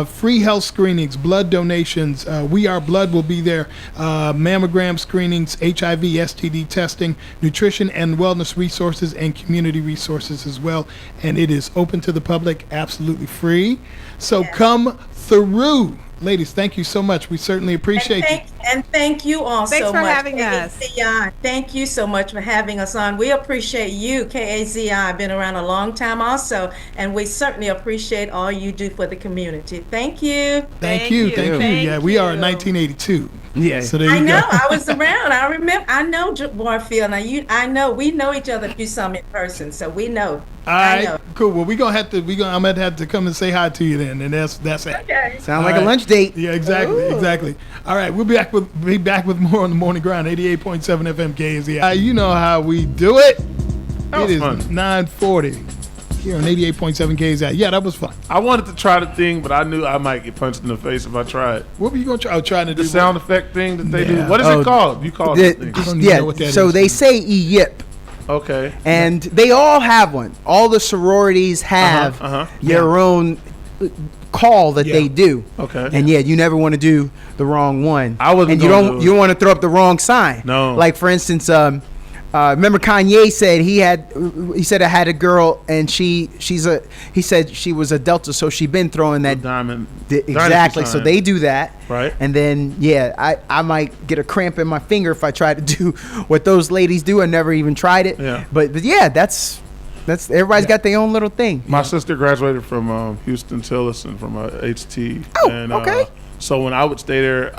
S1: free health screenings, blood donations. We Are Blood will be there. Mammogram screenings, HIV, STD testing, nutrition and wellness resources, and community resources as well. And it is open to the public, absolutely free. So come through. Ladies, thank you so much. We certainly appreciate you.
S11: And thank you all
S10: Thanks
S11: so
S10: for
S11: much.
S10: having us.
S11: KAZI, thank you so much for having us on. We appreciate you, KAZI. I've been around a long time also, and we certainly appreciate all you do for the community. Thank you.
S1: Thank you. Yeah, we are in 1982.
S3: Yeah.
S1: So there you
S11: I know.
S1: go.
S11: I was around. I remember. I know Warfield. Now I know. We know each other. You saw me in person, so we know.
S1: All right, cool. Well, I'm gonna have to come and say hi to you then, and that's it.
S11: Okay.
S3: Sound like a lunch date.
S1: Yeah, exactly. All right, we'll be back with more on the Morning Grind, 88.7 FM KZI. You know how we do it. It is
S2: fun.
S1: 9:40 here on 88.7 KZI. Yeah, that was fun.
S2: I wanted to try the thing, but I knew I might get punched in the face if I tried.
S1: What were you gonna try? Trying to do
S2: The sound effect thing that they do.
S1: Yeah.
S2: What is it called? You call it thing.
S1: don't even know what that
S3: So
S1: is.
S3: they say yip.
S2: Okay.
S3: And they all have one. All the sororities have their own call that they do.
S2: Okay.
S3: And you never want to do the wrong one.
S2: I wasn't
S3: And you
S2: gonna
S3: don't
S2: do it.
S3: want to throw up the wrong sign.
S2: No.
S3: Like for instance, Remember Kanye said he said I had a girl and he said she was a Delta, so she been throwing that
S2: diamond.
S3: Exactly. So they do that.
S2: Right.
S3: And then I might get a cramp in my finger if I try to do what those ladies do. I never even tried it.
S2: Yeah.
S3: But yeah, that's everybody's got their own little thing.
S2: My sister graduated from Houston Tillotson from HT.
S3: Oh,
S2: and,
S3: okay.
S2: So when I would stay there,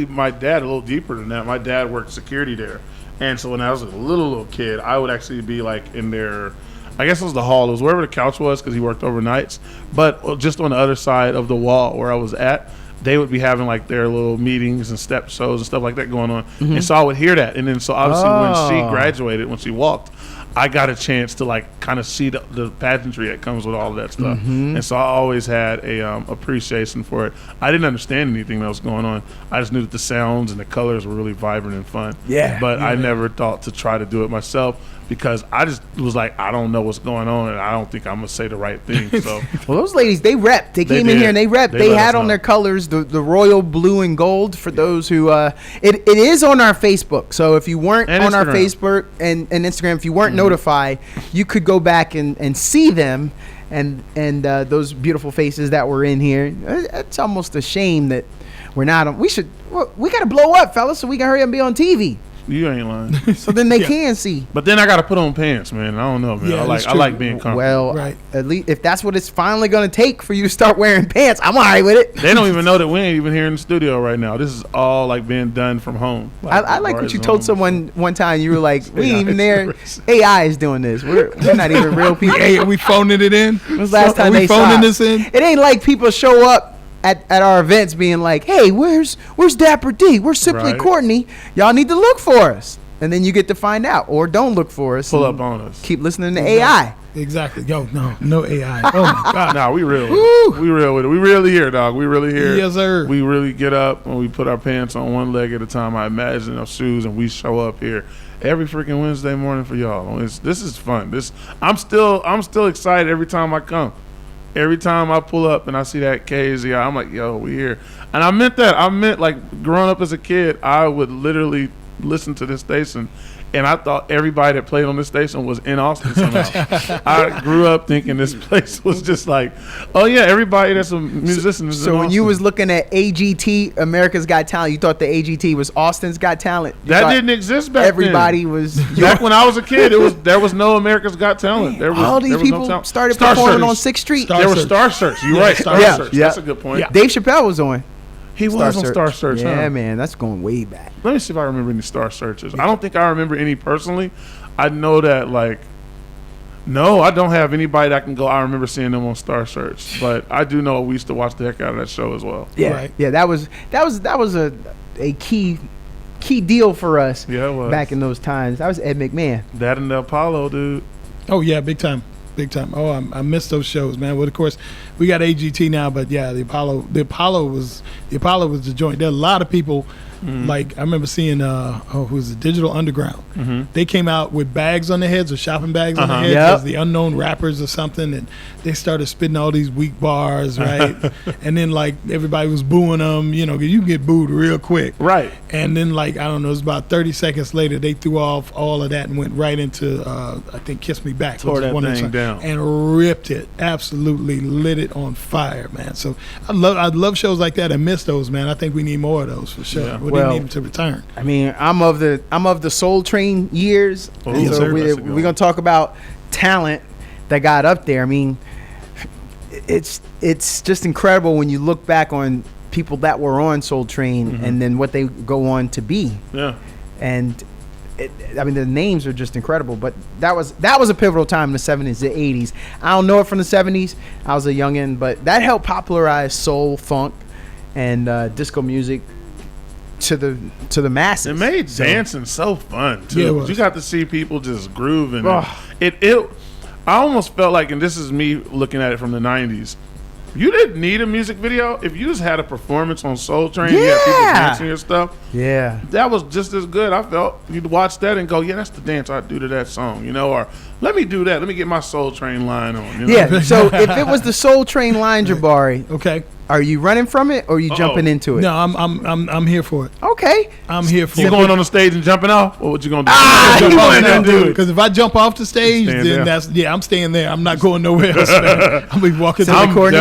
S2: my dad, a little deeper than that, my dad worked security there. And so when I was a little kid, I would actually be like in there, I guess it was the hall. It was wherever the couch was because he worked overnights. But just on the other side of the wall where I was at, they would be having like their little meetings and step shows and stuff like that going on.
S3: Mm-hmm.
S2: And so I would hear that. And then so obviously when she graduated, when she walked, I got a chance to like kind of see the pageantry that comes with all of that stuff.
S3: Mm-hmm.
S2: And so I always had a appreciation for it. I didn't understand anything that was going on. I just knew that the sounds and the colors were really vibrant and fun.
S3: Yeah.
S2: But I never thought to try to do it myself because I just was like, I don't know what's going on and I don't think I'm going to say the right thing. So
S3: Well, those ladies, they rep. They came in
S2: did.
S3: here and they rep.
S2: They
S3: They
S2: let
S3: had
S2: us
S3: on
S2: know.
S3: their colors the royal blue and gold for those who it is on our Facebook. So if you weren't
S2: And
S3: on our
S2: Instagram.
S3: Facebook and Instagram, if you weren't notified, you could go back and see them and those beautiful faces that were in here. It's almost a shame that we're not on. We got to blow up, fellas, so we can hurry up and be on TV.
S2: you ain't lying.
S3: So then they can see.
S2: But then I got to put on pants, man. I don't know, man.
S1: Yeah,
S2: I
S1: that's
S2: like
S1: true.
S2: being comfortable.
S3: Well,
S1: Right.
S3: at least if that's what it's finally going to take for you to start wearing pants, I'm all right with it.
S2: They don't even know that we ain't even here in the studio right now. This is all like being done from home.
S3: I like what you told someone one time. You were like, "We ain't
S2: AI
S3: even there.
S2: is
S3: AI is doing this. We're not even real people."
S1: Hey, are we phoning it in?
S3: When was the last time
S1: are we
S3: they
S1: phoning
S3: saw
S1: this in?
S3: It ain't like people show up at our events being like, "Hey, where's Dapper D? Where's Simply
S2: Right.
S3: Courtney? Y'all need to look for us." And then you get to find out, or don't look for us.
S2: Pull
S3: and
S2: up on us.
S3: Keep listening to AI.
S1: Exactly. Yo, no AI. Oh my God.
S2: Nah, we real.
S1: Woo.
S2: We real with it. We really here, dog. We really here.
S1: Yes, sir.
S2: We really get up and we put our pants on one leg at a time. I imagine our shoes, and we show up here every freaking Wednesday morning for y'all. This is fun. I'm still excited every time I come. Every time I pull up and I see that KZI, I'm like, yo, we here. And I meant that. I meant like growing up as a kid, I would literally listen to this station and I thought everybody that played on this station was in Austin somehow. I grew up thinking this place was just like, oh yeah, everybody that's a musician is in
S3: So when you
S2: Austin.
S3: was looking at AGT, America's Got Talent, you thought the AGT was Austin's Got Talent? You
S2: that
S3: thought
S2: didn't exist back
S3: everybody
S2: then.
S3: was.
S2: Back when I was a kid, there was no America's Got Talent. There was,
S3: All these
S2: there was no
S3: people
S2: talent.
S3: started
S2: Star
S3: performing
S2: Search.
S3: on 6th Street.
S1: Star
S2: There was
S1: Search.
S2: Star Search. You're
S1: Yeah,
S2: right.
S1: Star
S2: Star
S3: Search.
S2: Search.
S3: Yeah.
S2: That's a good point.
S1: Yeah.
S3: Dave Chappelle was on.
S2: He was on Star Search.
S3: Yeah,
S2: huh?
S3: man, that's going way back.
S2: Let me see if I remember any Star Searches. I don't think I remember any personally. I know that no, I don't have anybody that can go. I remember seeing them on Star Search, but I do know we used to watch the heck out of that show as well.
S3: Yeah,
S1: Right.
S3: yeah, that was a key deal for us.
S2: Yeah, it was.
S3: Back in those times. That was Ed McMahon.
S2: That and the Apollo, dude.
S1: Oh yeah, big time. Oh, I miss those shows, man. Well, of course, we got AGT now, but yeah, the Apollo was the joint. There are a lot of people. Like I remember seeing who's the Digital Underground. They came out with bags on their heads or shopping bags on their heads
S3: Yep.
S1: as the unknown rappers or something, and they started spitting all these weak bars, right? And then like everybody was booing them. You know, 'cause you can get booed real quick,
S2: Right.
S1: And then like I don't know, it was about 30 seconds later they threw off all of that and went right into I think "Kiss Me Back,"
S2: Tore
S1: which is
S2: that
S1: one of the
S2: thing
S1: songs,
S2: down.
S1: and ripped it, absolutely lit it on fire, man. So I love shows like that. I miss those, man. I think we need more of those for sure.
S2: Yeah.
S1: We
S3: Well,
S1: need them to return.
S3: I mean, I'm of the Soul Train years.
S2: Oh,
S3: and
S1: yes,
S3: so
S1: sir.
S3: we're
S2: That's a good
S3: gonna talk about talent that got up there. I mean, it's just incredible when you look back on people that were on Soul Train and then what they go on to be.
S2: Yeah.
S3: And I mean, the names are just incredible. But that was a pivotal time in the 70s, the 80s. I don't know it from the 70s. I was a youngin', but that helped popularize soul, funk, and disco music to the masses.
S2: It made
S3: So-
S2: dancing so fun too.
S1: Yeah, it was.
S2: You got to see people just grooving.
S3: Ugh.
S2: It I almost felt like, and this is me looking at it from the 90s, you didn't need a music video. If you just had a performance on Soul Train, you had people
S3: Yeah.
S2: dancing your stuff,
S3: Yeah.
S2: that was just as good. I felt you'd watch that and go, yeah, that's the dance I do to that song, you know, or Let me do that. Let me get my Soul Train line on. You know?
S3: Yeah. So if it was the Soul Train line, Jabari,
S1: Okay.
S3: are you running from it or are you jumping into it?
S1: No, I'm here for it.
S3: Okay.
S1: I'm here for
S2: You
S1: it.
S2: going on the stage and jumping off? Or what you gonna do?
S3: you going
S2: there, dude.
S1: Because if I jump off the stage,
S2: Stand
S1: then
S2: there.
S1: I'm staying there. I'm not going nowhere else. Man. I'll be walking.
S2: I'm
S3: Courtney?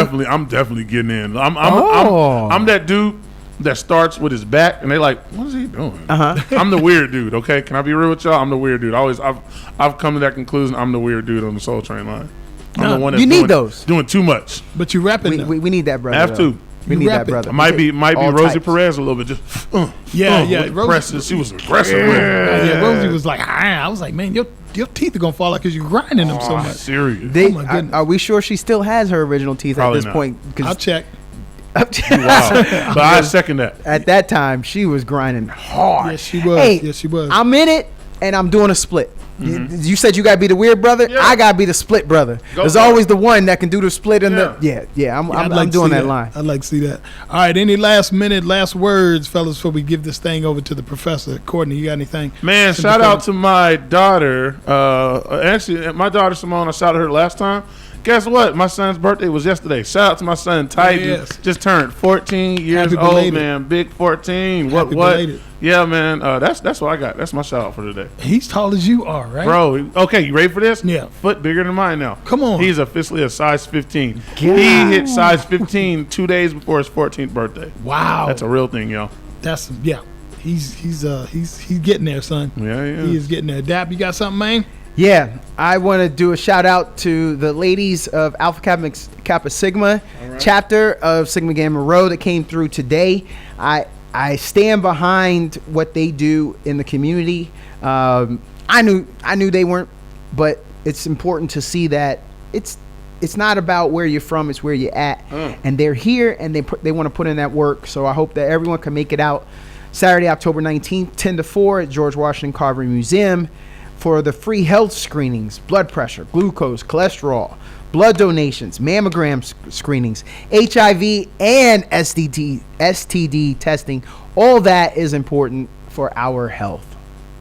S2: definitely getting in.
S3: Oh.
S2: I'm that dude that starts with his back, and they like, what is he doing? I'm the weird dude. Okay, can I be real with y'all? I'm the weird dude. I've come to that conclusion. I'm the weird dude on the Soul Train line. I'm the one that's
S3: You need those.
S2: doing too much.
S1: But you rapping.
S3: We need that brother.
S2: Have
S3: though.
S2: to.
S3: We
S1: You
S3: need
S1: rap
S3: that
S1: it.
S3: brother.
S2: Might be
S3: All
S2: Rosie
S3: types.
S2: Perez a little bit. Just
S1: Yeah.
S2: Rosie, she was aggressive. with it.
S1: Yeah, Rosie was like, I was like, man, your teeth are gonna fall out because you're grinding them so
S2: Oh,
S1: much.
S2: serious.
S3: They,
S1: my goodness.
S3: are we sure she still has her original teeth
S2: Probably
S3: at this
S2: not.
S3: point?
S1: I'll check.
S2: Wow. But I second that.
S3: At that time, she was grinding hard.
S1: Yes, she was.
S3: Hey,
S1: Yes, she was.
S3: I'm in it, and I'm doing a split. You said you gotta be the weird brother.
S2: Yeah.
S3: I gotta be the split brother.
S2: Go
S3: There's
S2: for it.
S3: always the one that can do the split and
S2: Yeah.
S3: I'm
S1: I'd like to
S3: doing
S1: see
S3: that line.
S1: I'd like to see that. All right, any last words, fellas, before we give this thing over to the professor? Courtney, you got anything?
S2: Man, shout out to my daughter. Actually, my daughter Simone, I shouted her last time. Guess what? My son's birthday was yesterday. Shout out to my son Titan.
S1: Yes.
S2: Just turned 14 years
S1: Happy
S2: old,
S1: belated.
S2: man. Big 14. What?
S1: Happy
S2: What?
S1: belated.
S2: Yeah, man. That's what I got. That's my shout out for today,
S1: He's tall as you are, right?
S2: bro. Okay, you ready for this?
S1: Yeah.
S2: Foot bigger than mine now.
S1: Come on.
S2: He's officially a size 15.
S3: God.
S2: He hit size 15 2 days before his 14th birthday.
S1: Wow.
S2: That's a real thing, y'all.
S1: That's yeah. He's getting there, son.
S2: Yeah.
S1: He is getting there. Dap, you got something, man?
S3: Yeah, I want to do a shout out to the ladies of Alpha Kappa Sigma chapter of Sigma Gamma Rho that came through today. I stand behind what they do in the community. I knew they weren't, but it's important to see that it's not about where you're from, it's where you're at. And they're here and they want to put in that work. So I hope that everyone can make it out Saturday, October 19th, 10 to 4 at George Washington Carver Museum for the free health screenings, blood pressure, glucose, cholesterol, blood donations, mammogram screenings, HIV and STD testing. All that is important for our health.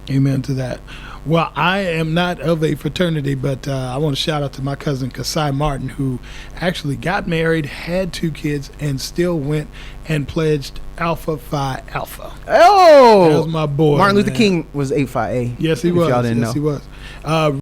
S1: Amen to that. Well, I am not of a fraternity, but I want to shout out to my cousin Kasai Martin, who actually got married, had 2 kids, and still went and pledged Alpha Phi Alpha.
S3: Oh,
S1: That was my boy.
S3: Martin Luther
S1: man.
S3: King was 8 Phi A.
S1: Yes, he
S3: if
S1: was.
S3: Y'all didn't
S1: Yes,
S3: know.
S1: he was.